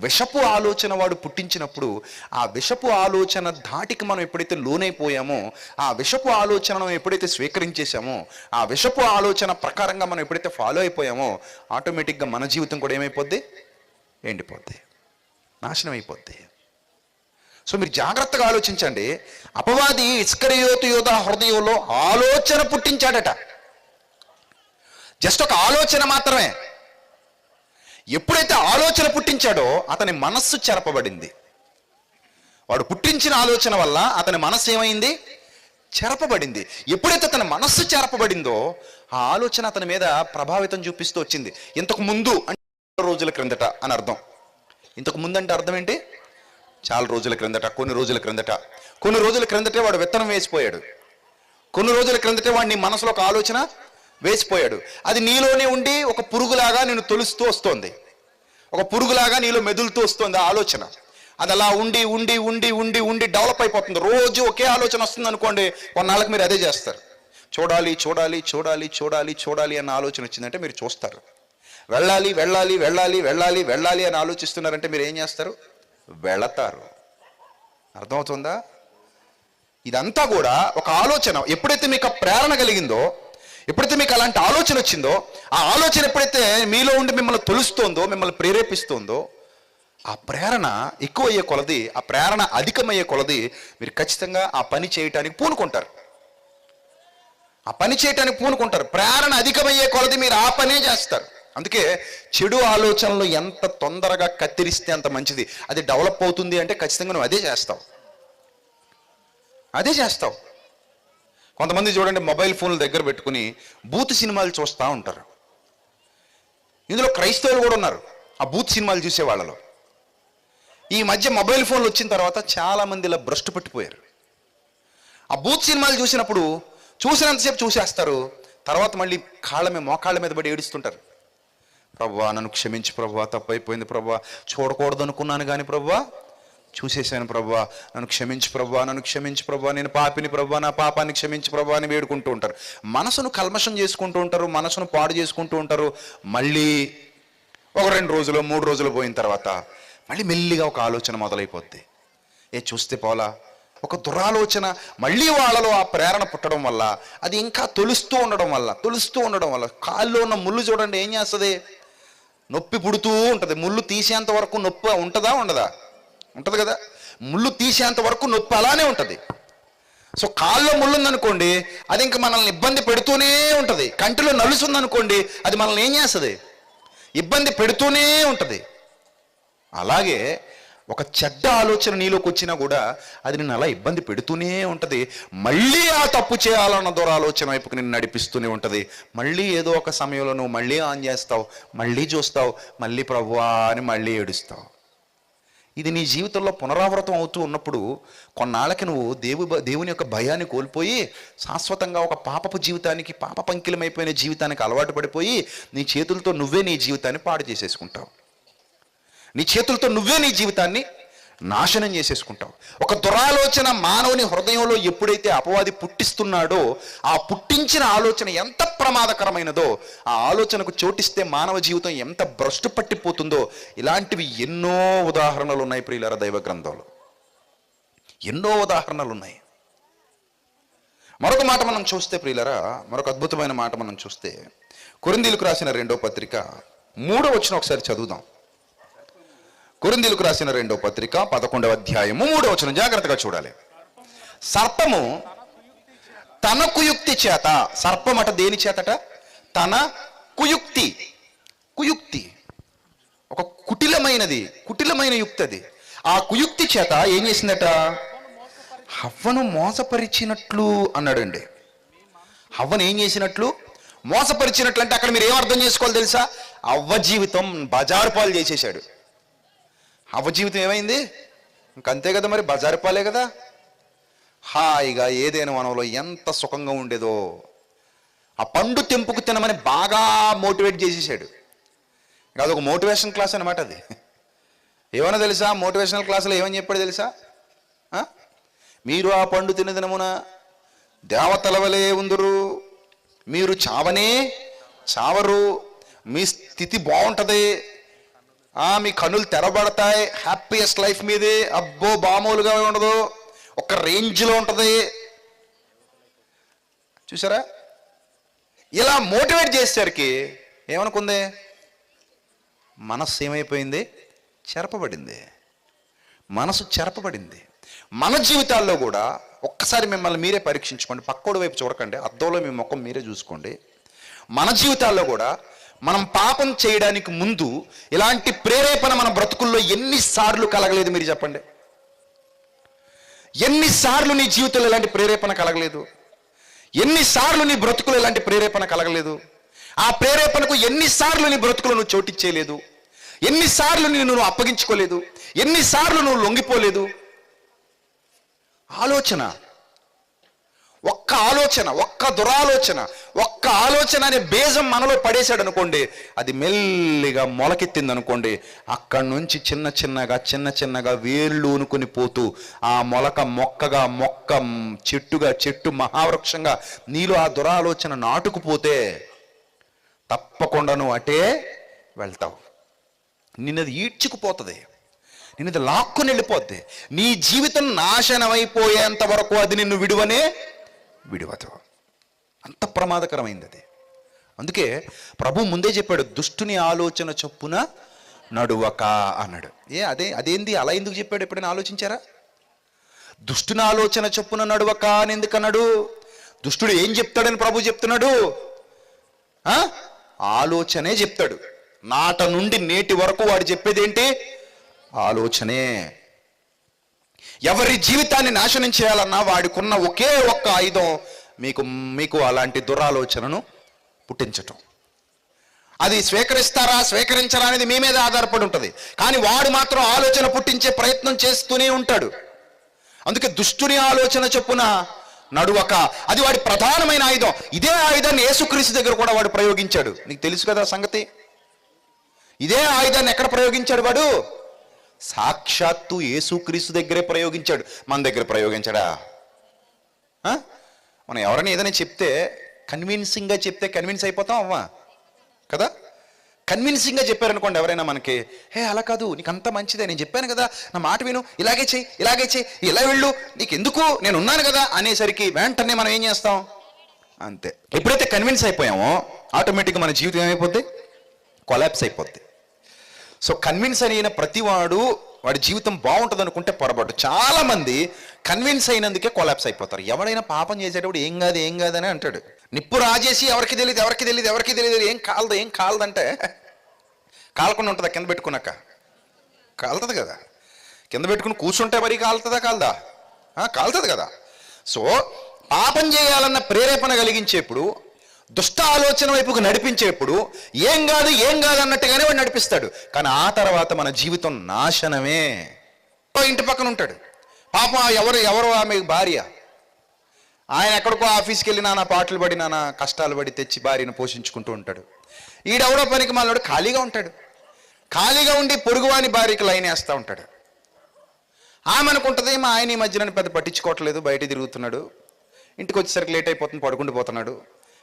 విషపు ఆలోచన వాడు పుట్టించినప్పుడు ఆ విషపు ఆలోచన ధాటికి మనం ఎప్పుడైతే లోనైపోయామో, ఆ విషపు ఆలోచనను ఎప్పుడైతే స్వీకరించేసామో, ఆ విషపు ఆలోచన ప్రకారంగా మనం ఎప్పుడైతే ఫాలో అయిపోయామో, ఆటోమేటిక్గా మన జీవితం కూడా ఏమైపోద్ది? ఎండిపోద్ది, నాశనం అయిపోద్ది. సో మీరు జాగ్రత్తగా ఆలోచించండి. అపవాది ఇస్కరియోతు యోధ హృదయంలో ఆలోచన పుట్టించాడట. జస్ట్ ఒక ఆలోచన మాత్రమే. ఎప్పుడైతే ఆలోచన పుట్టించాడో అతని మనస్సు చెరపబడింది. వాడు పుట్టించిన ఆలోచన వల్ల అతని మనస్సు ఏమైంది? చెరపబడింది. ఎప్పుడైతే అతని మనస్సు చెరపబడిందో ఆ ఆలోచన అతని మీద ప్రభావితం చూపిస్తూ వచ్చింది. ఇంతకు ముందు అంటే రోజుల క్రిందట అని అర్థం. ఇంతకు ముందు అంటే అర్థం ఏంటి? చాలా రోజుల క్రిందట, కొన్ని రోజుల క్రిందటే వాడు విత్తనం వేసిపోయాడు. కొన్ని రోజుల క్రిందటే వాడిని మనసులో ఒక ఆలోచన వేసిపోయాడు. అది నీలోనే ఉండి ఒక పురుగులాగా నేను తొలుస్తూ వస్తోంది, ఒక పురుగులాగా నీలో మెదులుతూ వస్తుంది ఆ ఆలోచన. అది అలా ఉండి ఉండి ఉండి ఉండి ఉండి డెవలప్ అయిపోతుంది. రోజు ఒకే ఆలోచన వస్తుంది అనుకోండి, కొన్నాళ్ళకి మీరు అదే చేస్తారు. చూడాలి చూడాలి చూడాలి చూడాలి చూడాలి అన్న ఆలోచన వచ్చిందంటే మీరు చూస్తారు. వెళ్ళాలి వెళ్ళాలి వెళ్ళాలి వెళ్ళాలి వెళ్ళాలి అని ఆలోచిస్తున్నారంటే మీరు ఏం చేస్తారు? వెళతారు. అర్థమవుతుందా? ఇదంతా కూడా ఒక ఆలోచన. ఎప్పుడైతే మీకు ఆ ప్రేరణ కలిగిందో, ఎప్పుడైతే మీకు అలాంటి ఆలోచన వచ్చిందో, ఆ ఆలోచన ఎప్పుడైతే మీలో ఉండి మిమ్మల్ని తొలుస్తోందో, మిమ్మల్ని ప్రేరేపిస్తోందో, ఆ ప్రేరణ ఎక్కువయ్యే కొలది, ఆ ప్రేరణ అధికమయ్యే కొలది మీరు ఖచ్చితంగా ఆ పని చేయటానికి పూనుకుంటారు. ప్రేరణ అధికమయ్యే కొలది మీరు ఆ పనే చేస్తారు. అందుకే చెడు ఆలోచనలు ఎంత తొందరగా కత్తిరిస్తే అంత మంచిది. అది డెవలప్ అవుతుంది అంటే ఖచ్చితంగా నువ్వు అదే చేస్తావు. కొంతమంది చూడండి, మొబైల్ ఫోన్లు దగ్గర పెట్టుకుని బూత్ సినిమాలు చూస్తూ ఉంటారు. ఇందులో క్రైస్తవులు కూడా ఉన్నారు ఆ బూత్ సినిమాలు చూసే వాళ్ళలో. ఈ మధ్య మొబైల్ ఫోన్లు వచ్చిన తర్వాత చాలా మంది ఇలా భ్రష్టు పట్టిపోయారు. ఆ బూత్ సినిమాలు చూసినప్పుడు చూసినంతసేపు చూసేస్తారు, తర్వాత మళ్ళీ మోకాళ్ళ మీద పడి ఏడుస్తుంటారు. ప్రభువా నన్ను క్షమించి ప్రభువా, తప్పైపోయింది ప్రభువా, చూడకూడదు అనుకున్నాను కానీ ప్రభువా చూసేసాను ప్రభువా, నన్ను క్షమించి ప్రభువా, నన్ను క్షమించి ప్రభువా, నేను పాపిని ప్రభువా, నా పాపాన్ని క్షమించి ప్రభువా అని వేడుకుంటూ ఉంటారు. మనసును కల్మషం చేసుకుంటూ ఉంటారు, మనసును పాడు చేసుకుంటూ ఉంటారు. మళ్ళీ ఒక 2 రోజులు 3 రోజులు పోయిన తర్వాత మళ్ళీ మెల్లిగా ఒక ఆలోచన మొదలైపోద్ది. చూస్తే పోలా ఒక దురాలోచన మళ్ళీ వాళ్ళలో ఆ ప్రేరణ పుట్టడం వల్ల, అది ఇంకా తొలుస్తూ ఉండడం వల్ల కాల్లో ఉన్న ముళ్ళు చూడండి ఏం చేస్తుంది, నొప్పి పుడుతూ ఉంటుంది. ముళ్ళు తీసేంత వరకు నొప్పి ఉంటుందా ఉండదా? ఉంటుంది కదా. ముళ్ళు తీసేంత వరకు నొప్పి అలానే ఉంటుంది. సో కాల్లో ముళ్ళు ఉందనుకోండి, అది ఇంకా మనల్ని ఇబ్బంది పెడుతూనే ఉంటుంది. కంటిలో నలుసుందనుకోండి, అది మనల్ని ఏం చేస్తుంది, ఇబ్బంది పెడుతూనే ఉంటుంది. అలాగే ఒక చెడ్డ ఆలోచన నీలోకి వచ్చినా కూడా అది నిన్ను అలా ఇబ్బంది పెడుతూనే ఉంటుంది. మళ్ళీ ఆ తప్పు చేయాలన్న దురాలోచన వైపుకి నిన్ను నడిపిస్తూనే ఉంటుంది. మళ్ళీ ఏదో ఒక సమయంలో నువ్వు మళ్ళీ ఆన్ చేస్తావు, మళ్ళీ చూస్తావు, మళ్ళీ ప్రభువా అని మళ్ళీ ఏడుస్తావు. ఇది నీ జీవితంలో పునరావృతం అవుతూ ఉన్నప్పుడు కొన్నాళ్ళకి నువ్వు దేవుని యొక్క భయాన్ని కోల్పోయి శాశ్వతంగా ఒక పాపపు జీవితానికి, పాప పంకిలమైపోయిన జీవితానికి అలవాటు పడిపోయి నీ చేతులతో నువ్వే నీ జీవితాన్ని పాడు చేసేసుకుంటావు. నీ చేతులతో నువ్వే నీ జీవితాన్ని నాశనం చేసేసుకుంటావు. ఒక దురాలోచన మానవుని హృదయంలో ఎప్పుడైతే అపవాది పుట్టిస్తున్నాడో, ఆ పుట్టించిన ఆలోచన ఎంత ప్రమాదకరమైనదో, ఆ ఆలోచనకు చోటిస్తే మానవ జీవితం ఎంత భ్రష్టు పట్టిపోతుందో, ఇలాంటివి ఎన్నో ఉదాహరణలు ఉన్నాయి ప్రియులారా దైవ గ్రంథంలో. ఎన్నో ఉదాహరణలు ఉన్నాయి. మరొక మాట మనం చూస్తే ప్రియులారా, మరొక అద్భుతమైన మాట మనం చూస్తే కొరింథీయులకు రాసిన 2వ పత్రిక 3వ వచనం ఒకసారి చదువుదాం. కొరింథీయులకు రాసిన 2వ పత్రిక 11వ అధ్యాయము 3వ వచనం జాగ్రత్తగా చూడాలి. సర్పము తన కుయుక్తి చేత, సర్పమట దేని చేతట, తన కుయుక్తి, కుయుక్తి ఒక కుటిలమైన యుక్తి అది. ఆ కుయుక్తి చేత ఏం చేసిందట, హవ్వను మోసపరిచినట్లు అన్నాడండి. హవ్వను ఏం చేసినట్లు, మోసపరిచినట్లు. అంటే అక్కడ మీరు ఏం అర్థం చేసుకోవాలి తెలుసా, అవ్వ జీవితం బజారు పాలు చేసేసాడు. అవ్వ జీవితం ఏమైంది, ఇంకంతే కదా మరి, బజారు పాలే కదా. హాయిగా ఏదైనా వనంలో ఎంత సుఖంగా ఉండేదో, ఆ పండు తెంపుకు తినమని బాగా మోటివేట్ చేసేసాడు. అదొక మోటివేషన్ క్లాస్ అనమాట అది. ఏమన్నా తెలుసా, మోటివేషనల్ క్లాసులో ఏమని చెప్పాడు తెలుసా, మీరు ఆ పండు తిన దినమున దేవతల వలె ఉందురు, మీరు చావనే చావరు, మీ స్థితి బాగుంటుంది, మీ కన్నులు తెరబడతాయి, హ్యాపీయెస్ట్ లైఫ్ మీదే, అబ్బో బామూలుగా ఉండదు, ఒక రేంజ్లో ఉంటుంది. చూసారా, ఇలా మోటివేట్ చేసేసరికి ఏమనుకుంది, మనస్సు ఏమైపోయింది, చెరపబడింది. మనసు చెరపబడింది. మన జీవితాల్లో కూడా ఒక్కసారి మిమ్మల్ని మీరే పరీక్షించుకోండి, పక్కోడి వైపు చూడకండి, అద్దంలో మీ ముఖం మీరే చూసుకోండి. మన జీవితాల్లో కూడా మనం పాపం చేయడానికి ముందు ఇలాంటి ప్రేరేపణ మన బ్రతుకుల్లో ఎన్నిసార్లు కలగలేదు మీరు చెప్పండి. ఎన్నిసార్లు నీ జీవితంలో ఇలాంటి ప్రేరేపణ కలగలేదు, ఎన్నిసార్లు నీ బ్రతుకులో ఇలాంటి ప్రేరేపణ కలగలేదు. ఆ ప్రేరేపణకు ఎన్నిసార్లు నీ బ్రతుకులో నువ్వు చోటిచ్చేయలేదు, ఎన్నిసార్లు నువ్వు అప్పగించుకోలేదు, ఎన్నిసార్లు నువ్వు లొంగిపోలేదు. ఆలోచన, ఒక్క ఆలోచన, ఒక్క దురాలోచన, ఒక్క ఆలోచన అనే బేజం మనలో పడేశాడు అనుకోండి, అది మెల్లిగా మొలకెత్తింది అనుకోండి, అక్కడి నుంచి చిన్న చిన్నగా వేర్లు ఊనుకొని పోతూ ఆ మొక్కగా మొక్క, చెట్టుగా చెట్టు, మహావృక్షంగా నీలో ఆ దురాలోచన నాటుకుపోతే తప్పకుండా నువ్వు అటే వెళ్తావు. నిన్నది ఈడ్చుకుపోతుంది, నిన్నది లాక్కుని వెళ్ళిపోద్ది. నీ జీవితం నాశనమైపోయేంత వరకు అది నిన్ను విడవదు. అంత ప్రమాదకరమైంది అది. అందుకే ప్రభు ముందే చెప్పాడు, దుష్టుని ఆలోచన చొప్పున నడువక అన్నాడు. అదేంది అలా ఎందుకు చెప్పాడు, ఎప్పుడైనా ఆలోచించారా? దుష్టుని ఆలోచన చొప్పున నడువక అని ఎందుకు అన్నాడు? దుష్టుడు ఏం చెప్తాడని ప్రభు చెప్తున్నాడు, ఆలోచనే చెప్తాడు. నాట నుండి నేటి వరకు వాడు చెప్పేది ఏంటి, ఆలోచనే. ఎవరి జీవితాన్ని నాశనం చేయాలన్నా వాడికున్న ఒకే ఒక్క ఆయుధం మీకు అలాంటి దురాలోచనను పుట్టించటం. అది స్వీకరించరా అనేది మీ మీద ఆధారపడి ఉంటుంది. కానీ వాడు మాత్రం ఆలోచన పుట్టించే ప్రయత్నం చేస్తూనే ఉంటాడు. అందుకే దుష్టుని ఆలోచన చొప్పున నడువక, అది వాడి ప్రధానమైన ఆయుధం. ఇదే ఆయుధాన్ని యేసుక్రీస్తు దగ్గర కూడా వాడు ప్రయోగించాడు. నీకు తెలుసు కదా సంగతి. ఇదే ఆయుధాన్ని ఎక్కడ ప్రయోగించాడు వాడు? సాక్షాత్తు యేసుక్రీస్తు దగ్గరే ప్రయోగించాడు. మన దగ్గర ప్రయోగించాడా? మనం ఎవరైనా ఏదైనా చెప్తే కన్విన్సింగ్గా చెప్తే కన్విన్స్ అయిపోతాం అవ్వా కదా? కన్విన్సింగ్గా చెప్పారనుకోండి ఎవరైనా మనకి, హే అలా కాదు, నీకు అంత మంచిదే, నేను చెప్పాను కదా, నా మాట విను, ఇలాగే చెయ్యి, ఇలాగే చెయ్యి, ఇలా వెళ్ళు, నీకు ఎందుకు, నేను ఉన్నాను కదా అనేసరికి వెంటనే మనం ఏం చేస్తాం? అంతే. ఎప్పుడైతే కన్విన్స్ అయిపోయామో ఆటోమేటిక్గా మన జీవితం ఏమైపోద్ది? కొలాప్స్ అయిపోద్ది. సో కన్విన్స్ అయిన ప్రతివాడు వాడి జీవితం బాగుంటుంది అనుకుంటే పొరపాటు. చాలామంది కన్విన్స్ అయినందుకే కొలాప్స్ అయిపోతారు. ఎవడైనా పాపం చేసేటప్పుడు ఏం కాదు ఏం కాదని అంటాడు. నిప్పు రాజేసి ఎవరికి తెలియదు ఏం కాలదంటే కాలకుండా ఉంటుందా? కింద పెట్టుకున్నాక కాలుతుంది కదా. కింద పెట్టుకుని కూర్చుంటే మరీ కాలుతుందా? కాలుతుంది కదా. సో పాపం చేయాలన్న ప్రేరేపణ కలిగించేప్పుడు, దుష్ట ఆలోచన వైపుకు నడిపించేప్పుడు ఏం కాదు అన్నట్టుగానే వాడు నడిపిస్తాడు. కానీ ఆ తర్వాత మన జీవితం నాశనమే. ఇంటి పక్కన ఉంటాడు పాపం, ఎవరు ఆమె భార్య, ఆయన ఎక్కడికో ఆఫీస్కి వెళ్ళి నానా పాటలు పడి నానా కష్టాలు పడి తెచ్చి భార్యను పోషించుకుంటూ ఉంటాడు. ఈడెవడో పనికి మాలోడు ఖాళీగా ఉంటాడు. ఖాళీగా ఉండి పొరుగువాని భార్యకి లైన్ వేస్తూ ఉంటాడు. ఆమె అనుకుంటుంది మా ఆయన ఈ మధ్యన పెద్ద పట్టించుకోవట్లేదు, బయట తిరుగుతున్నాడు, ఇంటికి వచ్చేసరికి లేట్ అయిపోతుంది, పడుకుంటూ పోతున్నాడు,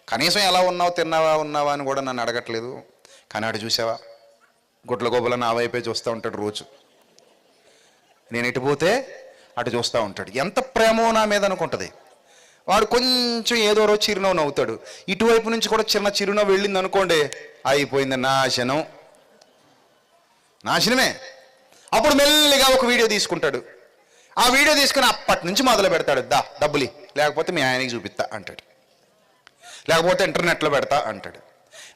కనీసం ఎలా ఉన్నావు, ఉన్నావా అని కూడా నన్ను అడగట్లేదు. కానీ అటు చూసావా, గుడ్ల గోబల నా వైపే చూస్తూ ఉంటాడు రోజు. నేను ఎటు పోతే అటు చూస్తూ ఉంటాడు. ఎంత ప్రేమో నా మీద అనుకుంటుంది. వాడు కొంచెం ఏదో రోజు చిరునవ్వు నవ్వుతాడు. ఇటువైపు నుంచి కూడా చిన్న చిరునవ్వు వెళ్ళింది అనుకోండి, అయిపోయింది, నాశనమే. అప్పుడు మెల్లిగా ఒక వీడియో తీసుకుంటాడు. ఆ వీడియో తీసుకుని అప్పటి నుంచి మొదలు పెడతాడు, డబ్బులి, లేకపోతే మీ ఆయనకి చూపిస్తా అంటాడు, లేకపోతే ఇంటర్నెట్లో పెడతా అంటాడు.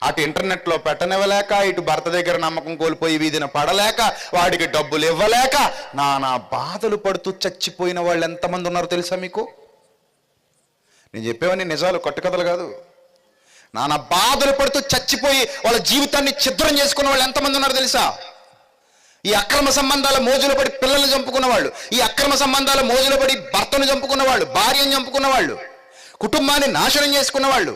అటు ఇంటర్నెట్లో పెట్టనివ్వలేక, ఇటు భర్త దగ్గర నమ్మకం కోల్పోయి వీధిన పడలేక, వాడికి డబ్బులు ఇవ్వలేక నానా బాధలు పడుతూ చచ్చిపోయిన వాళ్ళు ఎంతమంది ఉన్నారో తెలుసా మీకు? నేను చెప్పేవన్నీ నిజాలు, కట్టుకథలు కాదు. నానా బాధలు పడుతూ చచ్చిపోయి వాళ్ళ జీవితాన్ని ఛిద్రం చేసుకున్న వాళ్ళు ఎంతమంది ఉన్నారో తెలుసా? ఈ అక్రమ సంబంధాల మోజులు పడి పిల్లల్ని చంపుకున్న వాళ్ళు, ఈ అక్రమ సంబంధాల మోజులు పడి భర్తను చంపుకున్న వాళ్ళు, భార్యను చంపుకున్న వాళ్ళు, కుటుంబాన్ని నాశనం చేసుకున్న వాళ్ళు,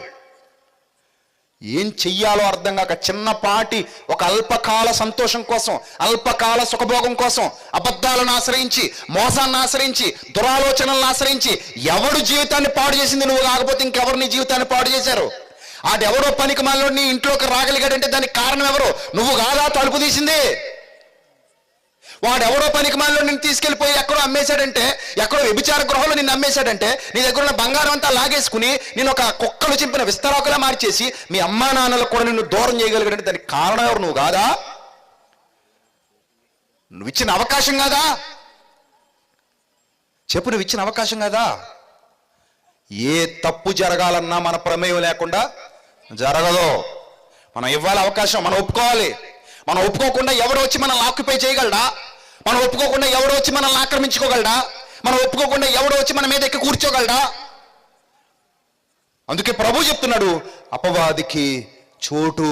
ఏం చెయ్యాలో అర్థం కాక చిన్నపాటి ఒక అల్పకాల సంతోషం కోసం, అల్పకాల సుఖభోగం కోసం అబద్ధాలను ఆశ్రయించి, మోసాన్ని ఆశ్రయించి, దురాలోచనలను ఆశ్రయించి ఎవడు జీవితాన్ని పాడు చేసింది? నువ్వు కాకపోతే ఇంకెవరు నీ జీవితాన్ని పాడు చేశారు? ఆడెవడో పనికి మాలో నీ ఇంట్లోకి రాగలిగాడంటే దానికి కారణం ఎవరు? నువ్వు కాదా తలుపు తీసింది? వాడెవడో పనికి మాలో నిన్ను తీసుకెళ్ళిపోయి ఎక్కడో అమ్మేశాడంటే, ఎక్కడో వ్యభిచార గృహంలో నిన్ను అమ్మేశాడంటే, నీ దగ్గర ఉన్న బంగారం అంతా లాగేసుకుని నేను ఒక కుక్కలు చింపిన విస్తరాకులా మార్చేసి మీ అమ్మా నాన్నలకు కూడా నిన్ను దూరం చేయగలిగాడంటే దానికి కారణం ఎవరు? నువ్వు కాదా? నువ్వు ఇచ్చిన అవకాశం కాదా? చెప్పు, నువ్వు ఇచ్చిన అవకాశం కాదా? ఏ తప్పు జరగాలన్నా మన ప్రమేయం లేకుండా జరగదు. మనం ఇవ్వాలి అవకాశం, మనం ఒప్పుకోవాలి. మనం ఒప్పుకోకుండా ఎవరు వచ్చి మనల్ని ఆక్యుపై చేయగలడా? మనం ఒప్పుకోకుండా ఎవడో వచ్చి మనల్ని ఆక్రమించుకోగలడా? మనం ఒప్పుకోకుండా ఎవడో వచ్చి మన మీద ఎక్కి కూర్చోగలడా? అందుకే ప్రభు చెప్తున్నాడు, అపవాదికి చోటు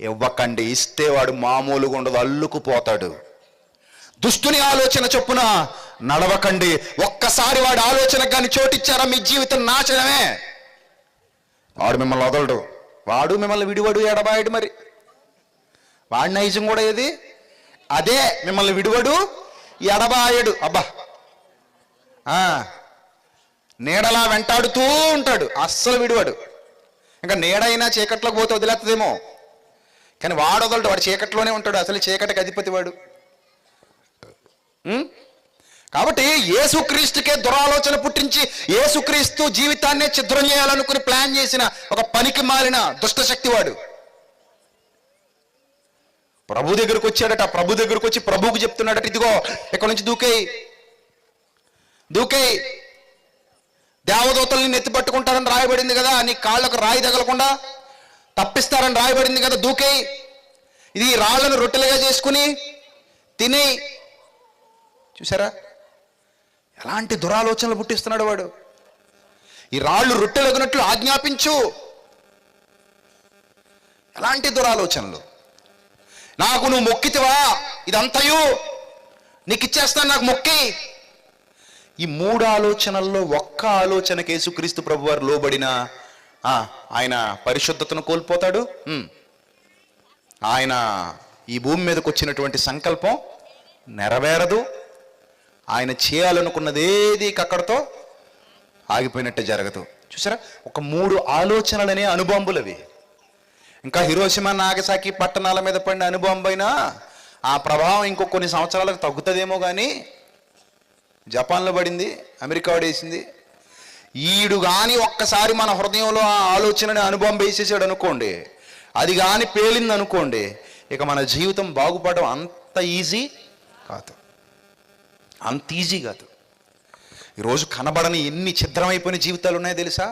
ఇవ్వకండి. ఇస్తే వాడు మామూలుగా ఉండదు, అల్లుకుపోతాడు. దుష్టుని ఆలోచన చొప్పున నడవకండి. ఒక్కసారి వాడి ఆలోచనకు కానీ చోటిచ్చారా మీ జీవితం నాశనమే. వాడు మిమ్మల్ని వదలడు, వాడు మిమ్మల్ని విడివడు, ఎడబాయడు. మరి వాడి నైజం కూడా ఏది అదే, మిమ్మల్ని విడివడు, ఎడబాయడు. అబ్బా, నీడలా వెంటాడుతూ ఉంటాడు, అస్సలు విడివాడు. ఇంకా నీడైనా చీకట్లోకి పోతే వదిలేస్తుందేమో, కానీ వాడు వదలడు, వాడు చీకట్లోనే ఉంటాడు. అసలు చీకటికి అధిపతి వాడు. కాబట్టి యేసుక్రీస్తుకే దురాలోచన పుట్టించి యేసుక్రీస్తు జీవితాన్నే ఛిద్రం చేయాలనుకుని ప్లాన్ చేసిన ఒక పనికి మాలిన దుష్టశక్తి వాడు ప్రభు దగ్గరకు వచ్చాడట. ప్రభు దగ్గరకు వచ్చి ప్రభువుకు చెప్తున్నాడట, ఇదిగో ఇక్కడ నుంచి దూకేయి, దేవదూతల్ని నెత్తి పట్టుకుంటారని రాయబడింది కదా, నీ కాళ్ళకు రాయి తగలకుండా తప్పిస్తారని రాయబడింది కదా, దూకేయి, ఇది రాళ్లను రొట్టెలుగా చేసుకుని తిని. చూసారా ఎలాంటి దురాలోచనలు పుట్టిస్తున్నాడు వాడు? ఈ రాళ్ళు రొట్టెలగినట్లు ఆజ్ఞాపించు. ఎలాంటి దురాలోచనలు! నాకు నువ్వు మొక్కితివా, ఇదంతయు నీకు ఇచ్చేస్తాను, నాకు మొక్కి. ఈ మూడు ఆలోచనల్లో ఒక్క ఆలోచనకి యేసుక్రీస్తు ప్రభు వారు లోబడిన ఆయన పరిశుద్ధతను కోల్పోతాడు, ఆయన ఈ భూమి మీదకి వచ్చినటువంటి సంకల్పం నెరవేరదు. ఆయన చేయాలనుకున్నది ఏది అక్కడితో ఆగిపోయినట్టే జరగదు. చూసారా, ఒక 3 ఆలోచనలనే అణుబాంబులు అవి. ఇంకా హిరోషిమా నాగసాకి పట్టణాల మీద పడిన అణుబాంబు అయినా ఆ ప్రభావం ఇంకో కొన్ని సంవత్సరాలకు తగ్గుతుందేమో, కానీ జపాన్లో పడింది, అమెరికా వాడేసింది. ఈడు కానీ ఒక్కసారి మన హృదయంలో ఆ ఆలోచనని అణుబాంబు వేసేసాడు అనుకోండి, అది కానీ పేలింది అనుకోండి, ఇక మన జీవితం బాగుపడడం అంత ఈజీ కాదు, అంత ఈజీ కాదు. ఈరోజు కనబడని ఎన్ని ఛిద్రమైపోయిన జీవితాలు ఉన్నాయో తెలుసా?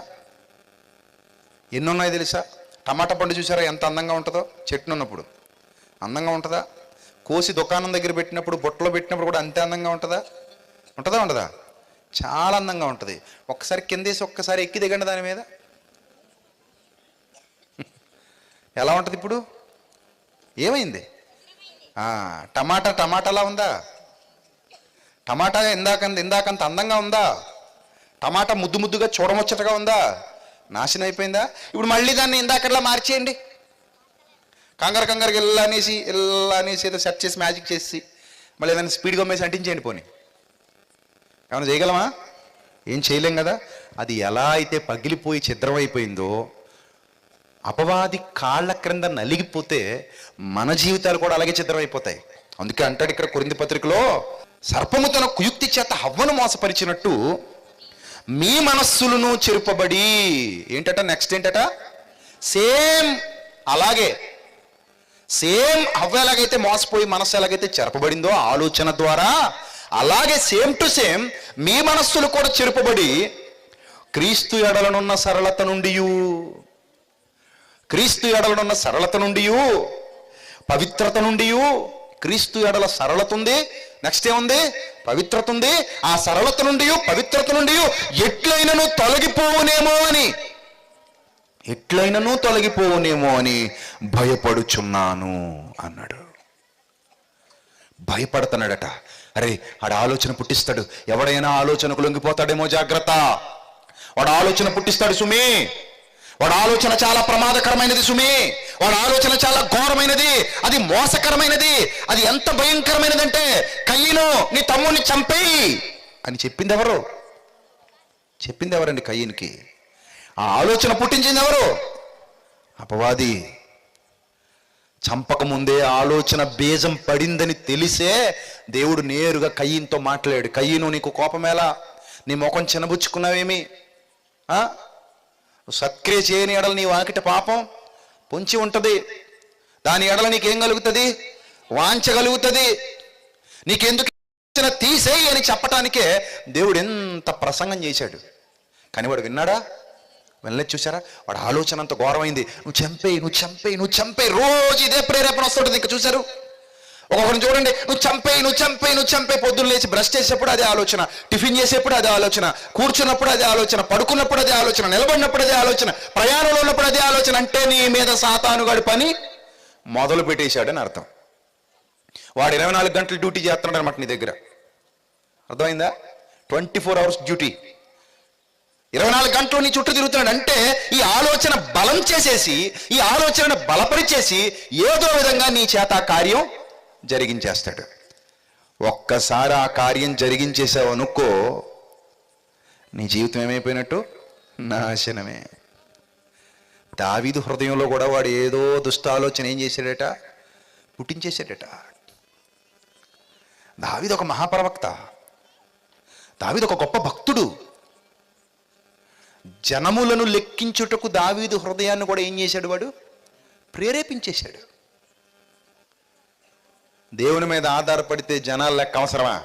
ఎన్ని ఉన్నాయో తెలుసా? టమాటా పండు చూసారా ఎంత అందంగా ఉంటుందో? చెట్టును ఉన్నప్పుడు అందంగా ఉంటుందా? కోసి దుకాణం దగ్గర పెట్టినప్పుడు, బుట్టలో పెట్టినప్పుడు కూడా అంతే అందంగా ఉంటుందా? ఉంటుందా ఉండదా? చాలా అందంగా ఉంటుంది. ఒక్కసారి కిందేసి ఒక్కసారి ఎక్కి దిగండి దాని మీద, ఎలా ఉంటుంది? ఇప్పుడు ఏమైంది? టమాటాలా ఉందా? టమాటా ఇందాకంత అందంగా ఉందా? టమాటా ముద్దుగా చూడముచ్చటగా ఉందా? నాశనం అయిపోయిందా? ఇప్పుడు మళ్ళీ దాన్ని ఇందాకట్లా మార్చేయండి. కంగారుకి ఇలా అనేసి ఏదో సెట్ చేసి మ్యాజిక్ చేసి మళ్ళీ ఏదైనా స్పీడ్గా అమ్మేసి అంటించేయండి. పోనీ ఏమైనా చేయగలమా? ఏం చేయలేం కదా. అది ఎలా అయితే పగిలిపోయి ఛిద్రమైపోయిందో, అపవాది కాళ్ళ క్రింద నలిగిపోతే మన జీవితాలు కూడా అలాగే ఛిద్రమైపోతాయి. అందుకే అంటాడు ఇక్కడ కొరింథీ పత్రికలో, సర్పము తన కుయుక్తి చేత హవ్వను మోసపరిచినట్టు మీ మనస్సులను చెరుపబడి, ఏంటట నెక్స్ట్ ఏంటట? సేమ్ అలాగే, సేమ్ హవ్వ ఎలాగైతే మోసపోయి మనస్సు ఎలాగైతే చెరపబడిందో ఆలోచన ద్వారా, అలాగే సేమ్ టు సేమ్ మీ మనస్సులు కూడా చెరుపబడి క్రీస్తు ఎడలనున్న సరళత నుండి, క్రీస్తు ఎడలనున్న సరళత నుండి, పవిత్రత నుండి, క్రీస్తు ఎడల సరళత ఉంది, నెక్స్ట్ ఏముంది? పవిత్రత ఉంది. ఆ సరళత నుండి పవిత్రత నుండి ఎట్లయినను తొలగిపోవునేమో అని భయపడుచున్నాను అన్నాడు. భయపడుతున్నాడట. అరే ఆడ ఆలోచన పుట్టిస్తాడు, ఎవడైనా ఆలోచనకు లొంగిపోతాడేమో, జాగ్రత్త. వాడు ఆలోచన పుట్టిస్తాడు సుమి, వాడు ఆలోచన చాలా ప్రమాదకరమైనది సుమి, వాడు ఆలోచన చాలా ఘోరమైనది, అది మోసకరమైనది. అది ఎంత భయంకరమైనదంటే, కయ్యను నీ తమ్ముడిని చంపేయి అని చెప్పింది ఎవరు? చెప్పింది ఎవరండి కయ్యనికి? ఆ ఆలోచన పుట్టించింది ఎవరు? అపవాది. చంపకముందే ఆలోచన బీజం పడిందని తెలిసే దేవుడు నేరుగా కయ్యనుతో మాట్లాడాడు. కయ్యను, నీకు కోపమేలా? నీ ముఖం చిన్నబుచ్చుకున్నావేమి? సత్క్రియ చేయని ఎడల నీ వాకిట పాపం పొంచి ఉంటుంది, దాని ఎడల నీకేం కలుగుతుంది? వాంఛ కలుగుతుంది. నీకెందుకు తీసేయి అని చెప్పటానికే దేవుడు ఎంత ప్రసంగం చేశాడు. కానీ వాడు విన్నాడా? వెళ్ళలేదు. చూసారా, వాడు ఆలోచన అంత ఘోరమైంది. నువ్వు చంపేయి, రోజు ఇదే ప్రేరేపణ వస్తుంటుంది. ఇంకా చూసారు, ఒక్కొక్కరిని చూడండి, నువ్వు చంపేయి. పొద్దున్న లేచి బ్రష్ చేసేప్పుడు అదే ఆలోచన, టిఫిన్ చేసేప్పుడు అదే ఆలోచన, కూర్చున్నప్పుడు అదే ఆలోచన, పడుకున్నప్పుడు అదే ఆలోచన, నిలబడినప్పుడు అదే ఆలోచన, ప్రయాణంలో ఉన్నప్పుడు అదే ఆలోచన. అంటే నీ మీద సాతానుగాడి పని మొదలు పెట్టేశాడని అర్థం. వాడు 24 గంటలు డ్యూటీ చేస్తున్నాడు అనమాట నీ దగ్గర. అర్థమైందా? 24 hours డ్యూటీ, 24 గంటలు నీ చుట్టూ తిరుగుతున్నాడు. అంటే ఈ ఆలోచన బలం చేసేసి, ఈ ఆలోచనను బలపరిచేసి ఏదో విధంగా నీ చేత ఆ కార్యం జరిగించేస్తాడు. ఒక్కసారి ఆ కార్యం జరిగించేసావు అనుకో, నీ జీవితం ఏమైపోయినట్టు? నాశనమే. దావీదు హృదయంలో కూడా వాడు ఏదో దుష్ట ఆలోచన ఏం చేశాడట? పుట్టించేశాడట. దావీదు ఒక మహాప్రవక్త, దావీదు ఒక గొప్ప భక్తుడు. జనములను లెక్కించుటకు దావీదు హృదయాన్ని కూడా ఏం చేశాడు? వాడు ప్రేరేపించేశాడు. దేవుని మీద ఆధారపడితే జనాల లెక్క అవసరమా?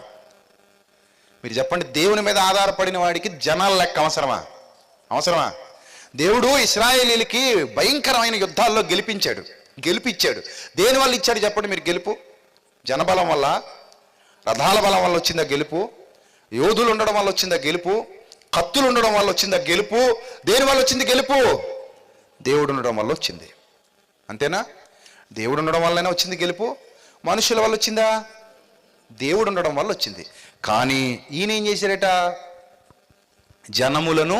మీరు చెప్పండి, దేవుని మీద ఆధారపడిన వాడికి జనాల లెక్క అవసరమా? దేవుడు ఇశ్రాయేలీలకి భయంకరమైన యుద్ధాల్లో గెలిపించాడు. దేని వల్ల ఇచ్చాడు చెప్పండి మీరు గెలుపు? జనబలం వల్ల, రథాల బలం వల్ల వచ్చిందా గెలుపు? యోధులు ఉండడం వల్ల వచ్చిందా గెలుపు? కత్తులు ఉండడం వల్ల వచ్చిందా గెలుపు? దేని వల్ల వచ్చింది గెలుపు? దేవుడు ఉండడం వల్ల వచ్చింది. అంతేనా? దేవుడు ఉండడం వల్లనే వచ్చింది గెలుపు. మనుషుల వల్ల వచ్చిందా? దేవుడు ఉండడం వల్ల వచ్చింది. కానీ ఈయన ఏం చేశాడట? జనములను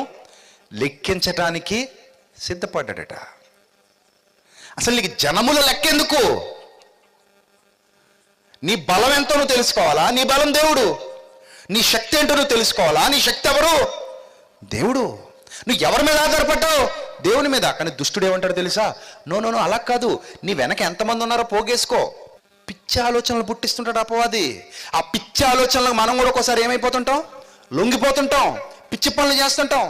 లెక్కించటానికి సిద్ధపడ్డాడట. అసలు నీకు జనముల లెక్కెందుకు? నీ బలం ఎంతో నువ్వు తెలుసుకోవాలా? నీ బలం దేవుడు. నీ శక్తి ఏంటో నువ్వు తెలుసుకోవాలా? నీ శక్తి ఎవరు? దేవుడు. నువ్వు ఎవరి మీద ఆధారపడ్డావు? దేవుని మీద. కానీ దుష్టుడు ఏమంటాడు తెలుసా? నో నో నో, అలా కాదు, నీ వెనక ఎంతమంది ఉన్నారో పోగేసుకో. పిచ్చి ఆలోచనలు పుట్టిస్తుంటాడు అపవాది. ఆ పిచ్చి ఆలోచనలకు మనం కూడా ఒకసారి ఏమైపోతుంటాం? లొంగిపోతుంటాం, పిచ్చి పనులు చేస్తుంటాం.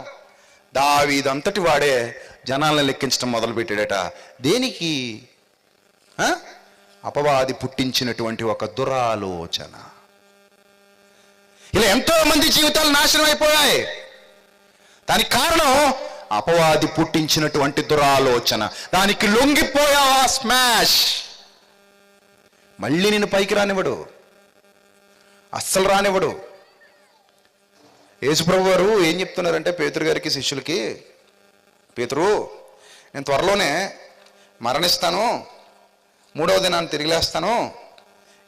దావీదంతటి వాడే జనాలను లెక్కించడం మొదలుపెట్టాడట. దేనికి? అపవాది పుట్టించినటువంటి ఒక దురాలోచన. ఇలా ఎంతో మంది జీవితాలు నాశనం అయిపోయాయి. దానికి కారణం అపవాది పుట్టించినటువంటి దురాలోచన. దానికి లొంగిపోయావా, స్మాష్. మళ్ళీ నేను పైకి రానివ్వడు, అస్సలు రానివ్వడు. యేసుప్రభు గారు ఏం చెప్తున్నారంటే పేతురు గారికి, శిష్యులకి, పేతురు, నేను త్వరలోనే మరణిస్తాను, 3వ దినాన్ని తిరిగి లేస్తాను,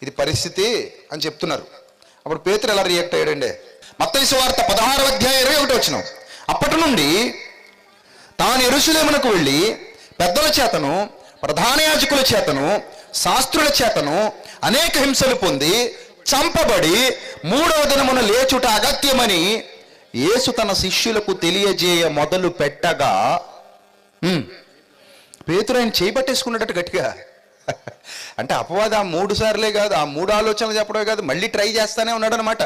ఇది పరిస్థితి అని చెప్తున్నారు. అప్పుడు పేతురు ఎలా రియాక్ట్ అయ్యాడండి? మత్తయి సువార్త 16వ అధ్యాయం 21వ వచనం. అప్పటి నుండి తాను యెరూషలేమునకు వెళ్ళి పెద్దల చేతను, ప్రధాన యాజకుల చేతను, శాస్త్రుల చేతను అనేక హింసలు పొంది చంపబడి 3వ దినమున లేచుట అగత్యమని యేసు తన శిష్యులకు తెలియజేయ మొదలు పెట్టగా, పేతురు ఆయన చేయబట్టేసుకున్నట్టు గట్టిగా. అంటే అపవాది ఆ 3 సార్లే కాదు, ఆ 3 ఆలోచనలు చెప్పడమే కాదు, మళ్ళీ ట్రై చేస్తానే ఉన్నాడు అనమాట.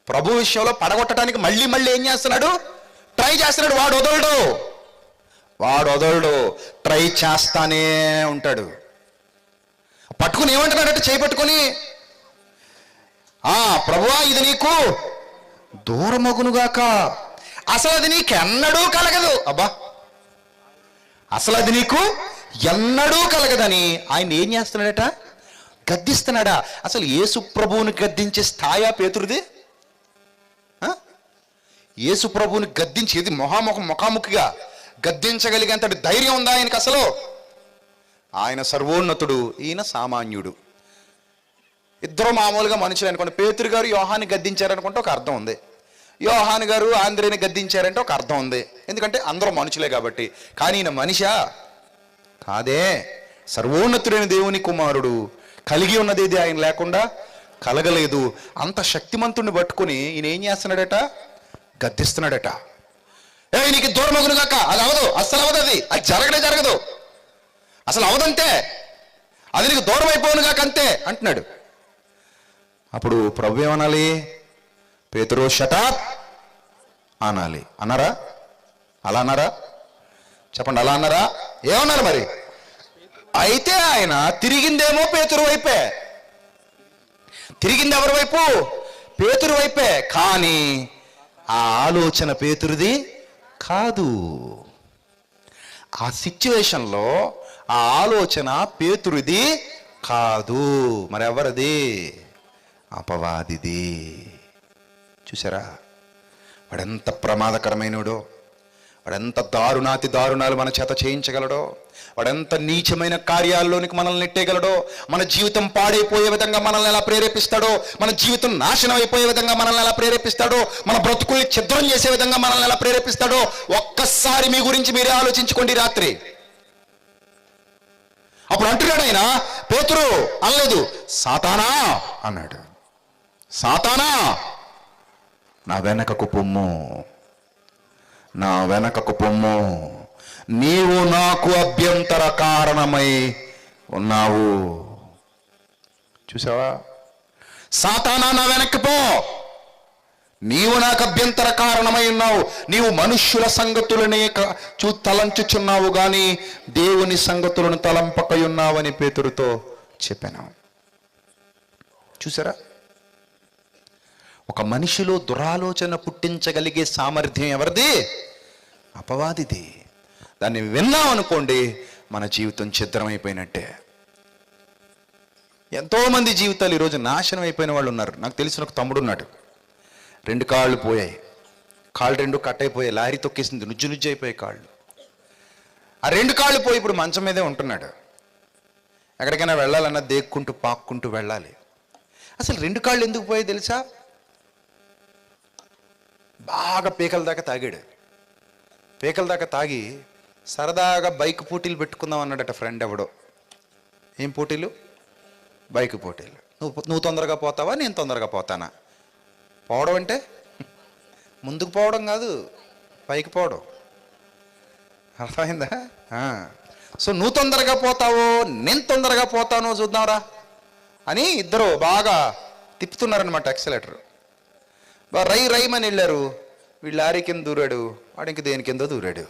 ప్రభు విషయంలో పడగొట్టడానికి మళ్ళీ మళ్ళీ ఏం చేస్తున్నాడు? ట్రై చేస్తున్నాడు. వాడు వదలడు, ట్రై చేస్తానే ఉంటాడు. పట్టుకుని ఏమంటున్నాడంటే, చేపట్టుకుని, ప్రభువా ఇది నీకు దూరమగునుగాక. అసలు అది నీకెన్నడూ కలగదు. అబ్బా, అసలు అది నీకు ఎన్నడూ కలగదని ఆయన ఏం చేస్తున్నాడట? గద్దిస్తున్నాడా? అసలు యేసు ప్రభువుని గద్దించే స్థాయా పేతురుది? యేసు ప్రభువుని గద్దించేది ముఖాముఖిగా గద్దించగలిగేంతటి ధైర్యం ఉందా ఆయనకి అసలు? ఆయన సర్వోన్నతుడు, ఈయన సామాన్యుడు. ఇద్దరు మామూలుగా మనుషులు అనుకోండి. పేతురు గారు యోహాన్ని గద్దించారనుకుంటే ఒక అర్థం ఉంది, యోహాను గారు ఆంధ్రేని గద్దించారంటే ఒక అర్థం ఉంది, ఎందుకంటే అందరూ మనుషులే కాబట్టి. కానీ ఈయన మనిషా? కాదే, సర్వోన్నతుడైన దేవుని కుమారుడు. కలిగి ఉన్నది ఇది ఆయన లేకుండా కలగలేదు. అంత శక్తిమంతుడిని పట్టుకుని ఈయన ఏం చేస్తున్నాడట? గద్దిస్తున్నాడట. నీకు దూరమగునుగాక. అది అవదు, అస్సలు అవదు, అది జరగదు, అసలు అవదంతే, అది నీకు దూరం అయిపోనుగాక అంతే అంటున్నాడు. అప్పుడు ప్రభు ఏమనాలి? పేతురు షటప్ అనాలి. అన్నారా? అలా అన్నారా? చెప్పండి, అలా అన్నారా? ఏమన్నారు మరి? అయితే ఆయన తిరిగిందేమో పేతురు వైపే. తిరిగింది ఎవరి వైపు? పేతురు వైపే. కానీ ఆ ఆలోచన పేతురుది కాదు. ఆ సిచ్యువేషన్లో ఆ ఆలోచన పేతురుది కాదు. మరి ఎవరిది? అపవాదిది. చూసారా వాడెంత ప్రమాదకరమైనడో, వాడెంత దారుణాతి దారుణాలు మన చేత చేయించగలడో, వాడెంత నీచమైన కార్యాల్లోనికి మనల్ని నెట్టేయగలడో, మన జీవితం పాడైపోయే విధంగా మనల్ని ఎలా ప్రేరేపిస్తాడో, మన జీవితం నాశనం అయిపోయే విధంగా మనల్ని ఎలా ప్రేరేపిస్తాడో, మన బ్రతుకుల్ని ఛిద్రం చేసే విధంగా మనల్ని ఎలా ప్రేరేపిస్తాడో ఒక్కసారి మీ గురించి మీరే ఆలోచించుకోండి. రాత్రి అప్పుడు అంటున్నాడు ఆయన, పేతురు అనలేదు, సాతానా అన్నాడు. సాతానా, నా వెనకకు పొమ్ము, నా వెనకకు పొమ్ము, నీవు నాకు అభ్యంతర కారణమై ఉన్నావు. చూసావా? సాతానా, నా వెనక్కి పో, నీవు నాకు అభ్యంతర కారణమై ఉన్నావు. నీవు మనుష్యుల సంగతులనే తలంచుచున్నావు గాని దేవుని సంగతులను తలంపకై ఉన్నావని పేతురుతో చెప్పాను. చూసారా? ఒక మనిషిలో దురాలోచన పుట్టించగలిగే సామర్థ్యం ఎవరిది? అపవాదిది. దాన్ని విన్నాం అనుకోండి, మన జీవితం ఛిద్రమైపోయినట్టే. ఎంతోమంది జీవితాలు ఈరోజు నాశనం అయిపోయిన వాళ్ళు ఉన్నారు. నాకు తెలిసిన ఒక తమ్ముడు ఉన్నాడు, 2 కాళ్ళు పోయాయి, కాళ్ళు 2 కట్ అయిపోయాయి, లారీ తొక్కేసింది, నుజ్జు అయిపోయాయి కాళ్ళు. ఆ 2 కాళ్ళు పోయి ఇప్పుడు మంచం మీదే ఉంటున్నాడు. ఎక్కడికైనా వెళ్ళాలన్నా దేక్కుంటూ పాక్కుంటూ వెళ్ళాలి. అసలు 2 కాళ్ళు ఎందుకు పోయాయి తెలుసా? బాగా పీకల దాకా తాగాడు. పీకల దాకా తాగి సరదాగా బైక్ పోటీలు పెట్టుకుందాం అన్నాడట ఫ్రెండ్ ఎవడో. ఏం పోటీలు? బైక్ పోటీలు. నువ్వు తొందరగా పోతావా, నేను తొందరగా పోతానా? పోవడం అంటే ముందుకు పోవడం కాదు, పైకి పోవడం. అర్థమైందా? సో నువ్వు తొందరగా పోతావో నేను తొందరగా పోతానో చూద్దాంరా అని ఇద్దరు బాగా తిప్పుతున్నారనమాట ఎక్సలేటర్. రై రైమని వెళ్ళారు. వీళ్ళు లారీ కింద దూరాడు, వాడు ఇంక దేని కింద దూరాడు.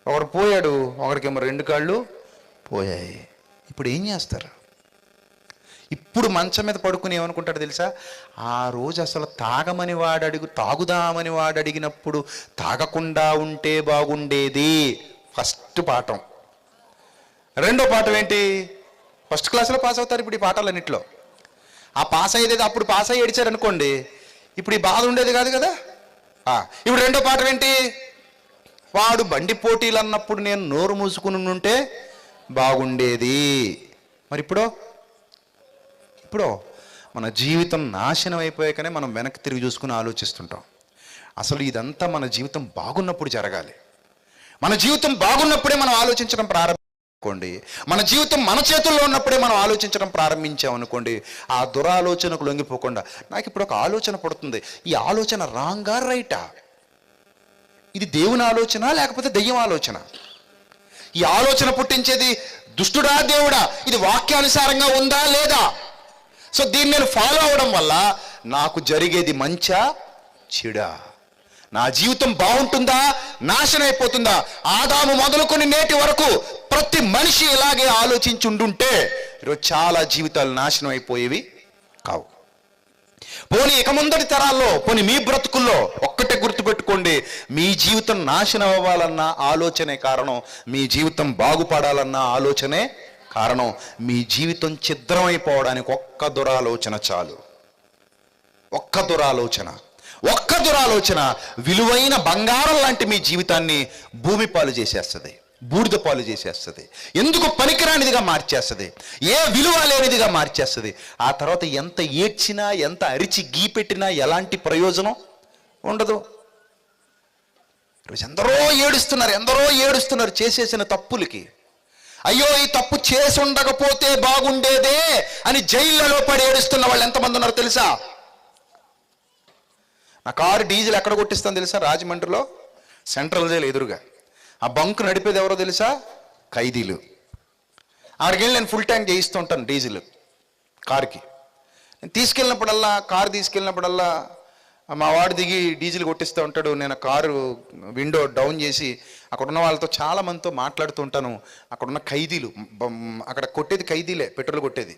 ఒకడు పోయాడు, ఒకడికేమో 2 కాళ్ళు పోయాయి. ఇప్పుడు ఏం చేస్తారు? ఇప్పుడు మంచం మీద పడుకుని ఏమనుకుంటాడు తెలుసా? ఆ రోజు అసలు తాగుదామని వాడు అడిగినప్పుడు తాగకుండా ఉంటే బాగుండేది. ఫస్ట్ పాఠం. రెండో పాఠం ఏంటి? ఫస్ట్ క్లాస్లో పాస్ అవుతారు ఇప్పుడు ఈ పాఠాలన్నింటిలో. ఆ పాస్ అయ్యేది అప్పుడు పాస్ అయ్యి ఏడిచారు అనుకోండి, ఇప్పుడు ఈ బాధ ఉండేది కాదు కదా. ఇప్పుడు రెండో పాఠం ఏంటి? వాడు బండి పోటీలు అన్నప్పుడు నేను నోరు మూసుకుని ఉంటే బాగుండేది. మరి ఇప్పుడు మన జీవితం నాశనం అయిపోయాకనే మనం వెనక్కి తిరిగి చూసుకుని ఆలోచిస్తుంటాం. అసలు ఇదంతా మన జీవితం బాగున్నప్పుడు జరగాలి. మన జీవితం బాగున్నప్పుడే మనం ఆలోచించడం ప్రారంభించుకోండి. మన జీవితం మన చేతుల్లో ఉన్నప్పుడే మనం ఆలోచించడం ప్రారంభించామనుకోండి, ఆ దురాలోచనకు లొంగిపోకుండా నాకు ఇప్పుడు ఒక ఆలోచన పడుతుంది. ఈ ఆలోచన రాంగా రైటా? ఇది దేవుని ఆలోచన లేకపోతే దెయ్యం ఆలోచన? ఈ ఆలోచన పుట్టించేది దుష్టుడా దేవుడా? ఇది వాక్యానుసారంగా ఉందా లేదా? సో దీన్ని నేను ఫాలో అవడం వల్ల నాకు జరిగేది మంచా చెడా? నా జీవితం బాగుంటుందా నాశనం అయిపోతుందా? ఆదాము మొదలుకొని నేటి వరకు ప్రతి మనిషి ఇలాగే ఆలోచించుండుంటే ఈరోజు చాలా జీవితాలు నాశనం అయిపోయేవి కావు. పోనీ ఇక ముందటి తరాల్లో, పోనీ మీ బ్రతుకుల్లో ఒక్కటే గుర్తుపెట్టుకోండి, మీ జీవితం నాశనం అవ్వాలన్న ఆలోచనే కారణం, మీ జీవితం బాగుపడాలన్న ఆలోచనే కారణం. మీ జీవితం ఛిద్రమైపోవడానికి ఒక్క దురాలోచన చాలు. ఒక్క దురాలోచన విలువైన బంగారం లాంటి మీ జీవితాన్ని భూమి పాలు చేసేస్తుంది, బూడిద పాలు చేసేస్తుంది, ఎందుకు పనికిరానిదిగా మార్చేస్తుంది, ఏ విలువ లేనిదిగా మార్చేస్తుంది. ఆ తర్వాత ఎంత ఏడ్చినా, ఎంత అరిచి గీపెట్టినా ఎలాంటి ప్రయోజనం ఉండదు. ఎందరో ఏడుస్తున్నారు చేసేసిన తప్పులకి. అయ్యో ఈ తప్పు చేసి ఉండకపోతే బాగుండేదే అని జైళ్ళలో పడి ఏడుస్తున్న వాళ్ళు ఎంతమంది ఉన్నారో తెలుసా? నా కారు డీజిల్ ఎక్కడ కొట్టిస్తాను తెలుసా? రాజమండ్రిలో సెంట్రల్ జైలు ఎదురుగా. ఆ బంకు నడిపేది ఎవరో తెలుసా? ఖైదీలు. అక్కడికి వెళ్ళి నేను ఫుల్ ట్యాంక్ చేయిస్తూ ఉంటాను డీజిల్ కారుకి. నేను కారు తీసుకెళ్ళినప్పుడల్లా మా వాడు దిగి డీజిల్ కొట్టిస్తూ ఉంటాడు. నేను కారు విండో డౌన్ చేసి అక్కడ ఉన్న వాళ్ళతో చాలా మందితో మాట్లాడుతూ ఉంటాను. అక్కడ ఉన్న ఖైదీలు, అక్కడ కొట్టేది ఖైదీలే, పెట్రోల్ కొట్టేది.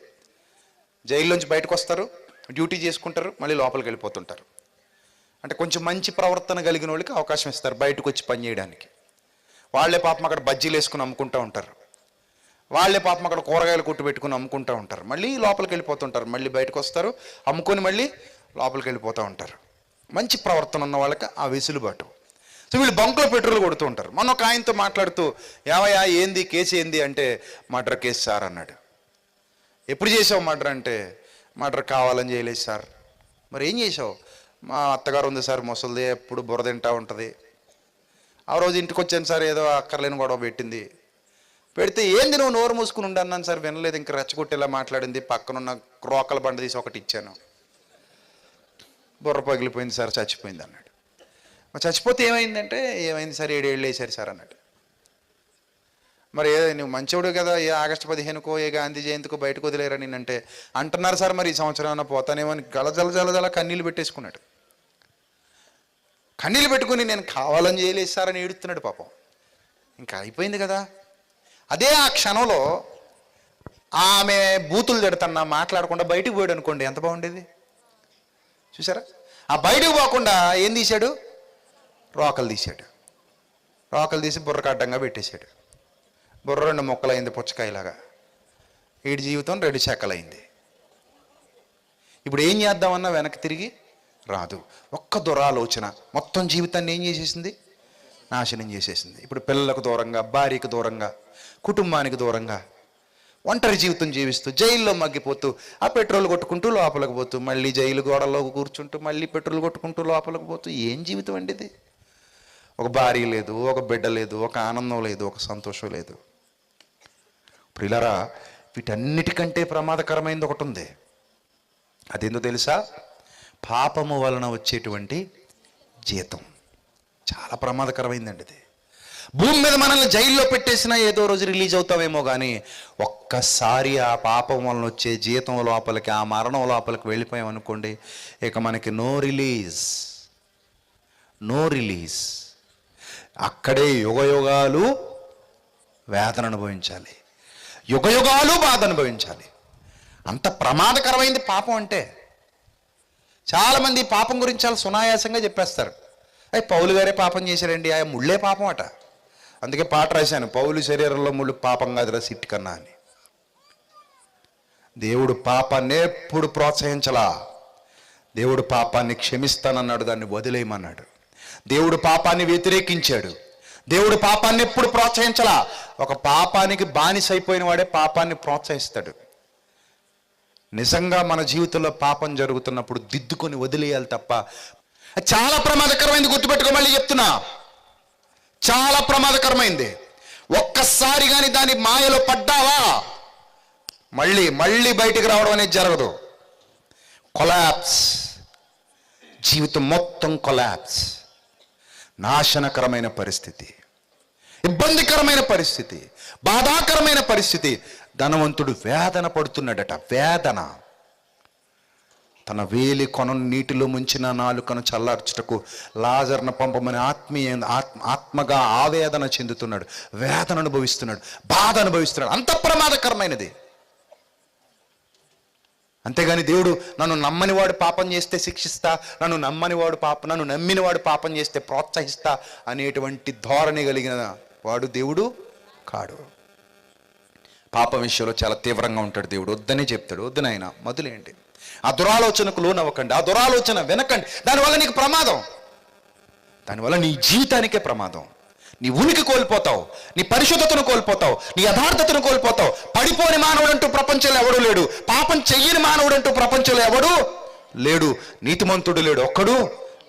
జైల్లోంచి బయటకు వస్తారు, డ్యూటీ చేసుకుంటారు, మళ్ళీ లోపలికి వెళ్ళిపోతుంటారు. అంటే కొంచెం మంచి ప్రవర్తన కలిగిన వాళ్ళకి అవకాశం ఇస్తారు బయటకు వచ్చి పని చేయడానికి. వాళ్ళే పాపం అక్కడ బజ్జీలు వేసుకుని అమ్ముకుంటూ ఉంటారు, వాళ్ళే పాపం అక్కడ కూరగాయలు కొట్టు పెట్టుకుని అమ్ముకుంటూ ఉంటారు. మళ్ళీ లోపలికి వెళ్ళిపోతుంటారు, మళ్ళీ బయటకు వస్తారు, అమ్ముకొని మళ్ళీ లోపలికి వెళ్ళిపోతూ ఉంటారు. మంచి ప్రవర్తన ఉన్న వాళ్ళకి ఆ వెసులుబాటు. సో వీళ్ళు బంకులో పెట్రోల్ కొడుతూ ఉంటారు. మొన్న ఒక ఆయనతో మాట్లాడుతూ, ఏమయ్యా ఏంది కేసు ఏంది అంటే, మర్డర్ కేసు సార్ అన్నాడు. ఎప్పుడు చేసావు మర్డర్ అంటే, మర్డర్ కావాలని చేయలేదు సార్. మరి ఏం చేసావు? మా అత్తగారు ఉంది సార్ ముసలిది, ఎప్పుడు బుర్ర తింటా ఉంటుంది. ఆ రోజు ఇంటికి వచ్చాను సార్, ఏదో అక్కర్లేని గొడవ పెడితే ఏంది నువ్వు నోరు మూసుకుని ఉండన్నాను సార్, వినలేదు, ఇంకా రెచ్చగొట్టేలా మాట్లాడింది. పక్కనున్న రోకల బండ తీసి ఒకటి ఇచ్చాను, బుర్ర పగిలిపోయింది సార్, చచ్చిపోయింది అన్నాడు. మరి చచ్చిపోతే ఏమైందంటే, ఏమైంది సార్ 7 ఏళ్ళు వేసారు సార్ అన్నాడు. మరి నువ్వు మంచోడు కదా, ఏ ఆగస్టు 15కో ఏ గాంధీ జయంతికో బయటకు వదిలేరా నిన్నంటే అంటున్నారు సార్. మరి ఈ సంవత్సరం ఏమన్నా పోతానేమో అని జల కన్నీళ్ళు పెట్టేసుకున్నాడు. కన్నీళ్ళు పెట్టుకుని నేను కావాలని చేయలేదు సార్ అని ఏడుస్తున్నాడు పాపం. ఇంకా అయిపోయింది కదా. అదే ఆ క్షణంలో ఆమె బూతులు తిడుతున్నా మాట్లాడకుండా బయటకు పోయాడు అనుకోండి, ఎంత బాగుండేది చూసారా? ఆ బయటకు పోకుండా ఏం తీశాడు? రోకలు తీసి బుర్రకు అడ్డంగా పెట్టేశాడు. బుర్ర 2 ముక్కలైంది పుచ్చకాయలాగా. వీడి జీవితం 2 చెక్కలైంది. ఇప్పుడు ఏం చేద్దామన్నా వెనక్కి తిరిగి రాదు. ఒక్క దురాలోచన మొత్తం జీవితాన్ని ఏం చేసేసింది? నాశనం చేసేసింది. ఇప్పుడు పిల్లలకు దూరంగా, భార్యకు దూరంగా, కుటుంబానికి దూరంగా ఒంటరి జీవితం జీవిస్తూ, జైల్లో మగ్గిపోతూ, ఆ పెట్రోల్ కొట్టుకుంటూ లోపలికి పోతూ, మళ్ళీ జైలు గోడలో కూర్చుంటూ, మళ్ళీ పెట్రోల్ కొట్టుకుంటూ లోపలికి పోతూ, ఏం జీవితం అండి ఇది? ఒక భార్య లేదు, ఒక బిడ్డ లేదు, ఒక ఆనందం లేదు, ఒక సంతోషం లేదు. ప్రియులారా, వీటన్నిటికంటే ప్రమాదకరమైనది ఒకటి ఉంది. అదేందో తెలుసా? పాపము వలన వచ్చేటువంటి జీతం. చాలా ప్రమాదకరమైందండి అది. భూమి మీద మనల్ని జైల్లో పెట్టేసినా ఏదో రోజు రిలీజ్ అవుతావేమో, కానీ ఒక్కసారి ఆ పాపం వలన వచ్చే జీతం లోపలికి, ఆ మరణం లోపలికి వెళ్ళిపోయామనుకోండి, ఇక మనకి నో రిలీజ్. అక్కడే యుగయుగాలు వేదన అనుభవించాలి, యుగయుగాలు బాధ అనుభవించాలి. అంత ప్రమాదకరమైంది పాపం అంటే. చాలామంది పాపం గురించి చాలా సునాయాసంగా చెప్పేస్తారు. పౌలు గారే పాపం చేశారండి, ఆ ముళ్ళే పాపం అట. అందుకే పాట రాశాను, పౌలు శరీరంలో ముళ్ళు పాపం కాదురా సిట్టి కన్నా అని. దేవుడు పాపాన్ని ఎప్పుడు ప్రోత్సహించలా. దేవుడు పాపాన్ని క్షమిస్తానన్నాడు, దాన్ని వదిలేయమన్నాడు. దేవుడు పాపాన్ని వ్యతిరేకించాడు. దేవుడు పాపాన్ని ఎప్పుడు ప్రోత్సహించలా. ఒక పాపానికి బానిసైపోయిన వాడే పాపాన్ని ప్రోత్సహిస్తాడు. నిజంగా మన జీవితంలో పాపం జరుగుతున్నప్పుడు దిద్దుకొని వదిలేయాలి తప్ప. చాలా ప్రమాదకరమైంది, గుర్తుపెట్టుకో, మళ్ళీ చెప్తున్నా, చాలా ప్రమాదకరమైంది. ఒక్కసారి కానీ దాని మాయలో పడ్డావా మళ్ళీ బయటికి రావడం అనేది జరగదు. కొలాప్స్, జీవితం మొత్తం కొలాప్స్. నాశనకరమైన పరిస్థితి, ఇబ్బందికరమైన పరిస్థితి, బాధాకరమైన పరిస్థితి. ధనవంతుడు వేదన పడుతున్నాడట. వేదన. తన వేలి కొనను నీటిలో ముంచిన నాలుకను చల్లార్చుటకు లాజర్ను పంపమని ఆత్మగా ఆవేదన చెందుతున్నాడు. వేదన అనుభవిస్తున్నాడు, బాధ అనుభవిస్తున్నాడు. అంత ప్రమాదకరమైనది. అంతేగాని దేవుడు నన్ను నమ్మనివాడు పాపం చేస్తే శిక్షిస్తా, నన్ను నమ్మినవాడు పాపం చేస్తే ప్రోత్సహిస్తా అనేటువంటి ధోరణి కలిగిన వాడు దేవుడు కాడు. పాపం విషయంలో చాలా తీవ్రంగా ఉంటాడు దేవుడు. వద్దనే చెప్తాడు, వద్దు నాయనా మొదలేండి, ఆ దురాలోచనకు లోనవ్వకండి, ఆ దురాలోచన వినకండి. దానివల్ల నీకు ప్రమాదం, దానివల్ల నీ జీవితానికే ప్రమాదం. నీ ఉనికి కోల్పోతావు, నీ పరిశుద్ధతను కోల్పోతావు, నీ యథార్థతను కోల్పోతావు. పడిపోని మానవుడంటూ ప్రపంచంలో ఎవడు లేడు. పాపం చెయ్యని మానవుడంటూ ప్రపంచంలో ఎవడు లేడు. నీతిమంతుడు లేడు, ఒక్కడు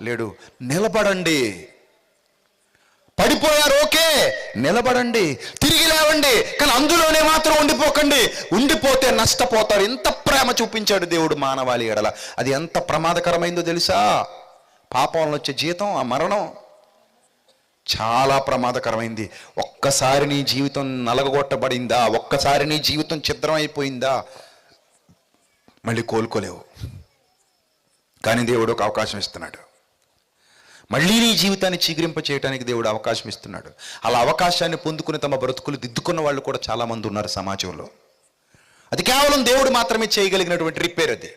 లేడు. నిలబడండి. పడిపోయారు, ఓకే, నిలబడండి, తిరిగి లేవండి. కానీ అందులోనే మాత్రం ఉండిపోకండి. ఉండిపోతే నష్టపోతారు. ఎంత ప్రేమ చూపించాడు దేవుడు మానవాళి ఎడల. అది ఎంత ప్రమాదకరమైందో తెలుసా? పాపంలో వచ్చే జీతం, ఆ మరణం చాలా ప్రమాదకరమైంది. ఒక్కసారి నీ జీవితం నలగగొట్టబడిందా, ఒక్కసారి నీ జీవితం ఛిద్రం అయిపోయిందా, మళ్ళీ కోలుకోలేవు. కానీ దేవుడు ఒక అవకాశం ఇస్తున్నాడు. మళ్ళీ నీ జీవితాన్ని చీకరింప చేయడానికి దేవుడు అవకాశం ఇస్తున్నాడు. అలా అవకాశాన్ని పొందుకుని తమ బ్రతుకులు దిద్దుకున్న వాళ్ళు కూడా చాలామంది ఉన్నారు సమాజంలో. అది కేవలం దేవుడు మాత్రమే చేయగలిగినటువంటి రిపేర్. అది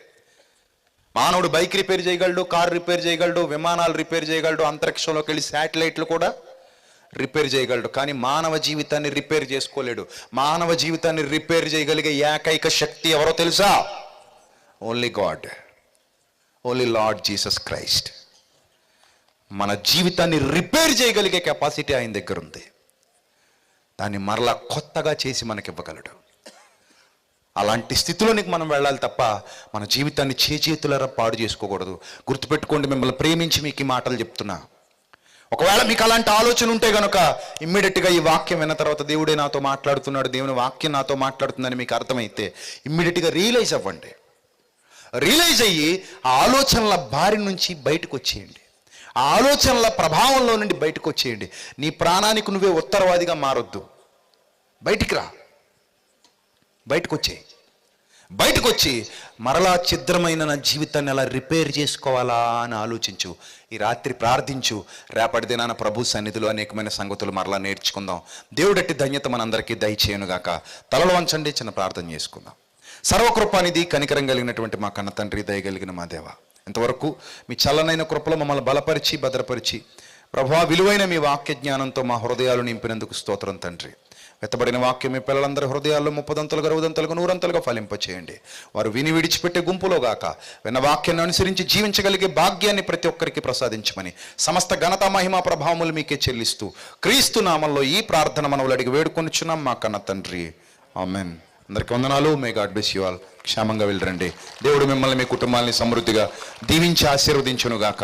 మానవుడు బైక్ రిపేర్ చేయగలడు, కారు రిపేర్ చేయగలడు, విమానాలు రిపేర్ చేయగలడు, అంతరిక్షంలోకి వెళ్ళి శాటిలైట్లు కూడా రిపేర్ చేయగలడు. కానీ మానవ జీవితాన్ని రిపేర్ చేసుకోలేడు. మానవ జీవితాన్ని రిపేర్ చేయగలిగే ఏకైక శక్తి ఎవరో తెలుసా? Only God, only lord Jesus Christ. మన జీవితాన్ని రిపేర్ చేయగలిగే కెపాసిటీ ఆయన దగ్గర ఉంది. దాన్ని మరలా కొత్తగా చేసి మనకివ్వగలడు. అలాంటి స్థితిలోనికి మనం వెళ్ళాలి తప్ప మన జీవితాన్ని చేతులారా పాడు చేసుకోకూడదు. గుర్తుపెట్టుకోండి, మిమ్మల్ని ప్రేమించి మీకు ఈ మాటలు చెప్తున్నా. ఒకవేళ మీకు అలాంటి ఆలోచన ఉంటే కనుక ఇమ్మీడియట్గా ఈ వాక్యం విన్న తర్వాత దేవుడే నాతో మాట్లాడుతున్నాడు, దేవుని వాక్యం నాతో మాట్లాడుతుందని మీకు అర్థమైతే ఇమ్మీడియట్గా రియలైజ్ అవ్వండి. రియలైజ్ అయ్యి ఆ ఆలోచనల బారి నుంచి బయటకు వచ్చేయండి. ఆ ఆలోచనల ప్రభావంలో నుండి బయటకు వచ్చేయండి. నీ ప్రాణానికి నువ్వే ఉత్తరవాదిగా మారొద్దు. బయటికి రా, బయటకు వచ్చేయి. బయటకు వచ్చి మరలా ఛిద్రమైన నా జీవితాన్ని ఎలా రిపేర్ చేసుకోవాలా అని ఆలోచించు. ఈ రాత్రి ప్రార్థించు. రేపటి దినాన ప్రభు సన్నిధిలో అనేకమైన సంగతులు మరలా నేర్చుకుందాం. దేవుడట్టి ధన్యత మనందరికీ దయచేయునుగాక. తలలు వంచండి, చిన్న ప్రార్థన చేసుకుందాం. సర్వకృపానిధి కనికరం కలిగినటువంటి మా కన్న తండ్రి, దయగలిగిన మా దేవ, ఇంతవరకు మీ చల్లనైన కృపలో మమ్మల్ని బలపరిచి భద్రపరిచి ప్రభువా విలువైన మీ వాక్య జ్ఞానంతో మా హృదయాలు నింపినందుకు స్తోత్రం తండ్రి. వెత్తబడిన వాక్యం మీ పిల్లలందరి హృదయాల్లో 30 60 100 ఫలింపచేయండి. వారు విని విడిచిపెట్టే గుంపులో గాక విన్న వాక్యాన్ని అనుసరించి జీవించగలిగే భాగ్యాన్ని ప్రతి ఒక్కరికి ప్రసాదించమని సమస్త ఘనత మహిమ ప్రభావములు మీకే చెల్లిస్తూ క్రీస్తు నామంలో ఈ ప్రార్థన మనవులు అడిగి వేడుకొనిచున్నాం మా కన్న తండ్రి, ఆమెన్. అందరికీ వందనాలు. May God bless you all. క్షేమంగా వెళ్ళరండి. దేవుడు మిమ్మల్ని మీ కుటుంబాన్ని సమృద్ధిగా దీవించి ఆశీర్వదించును గాక.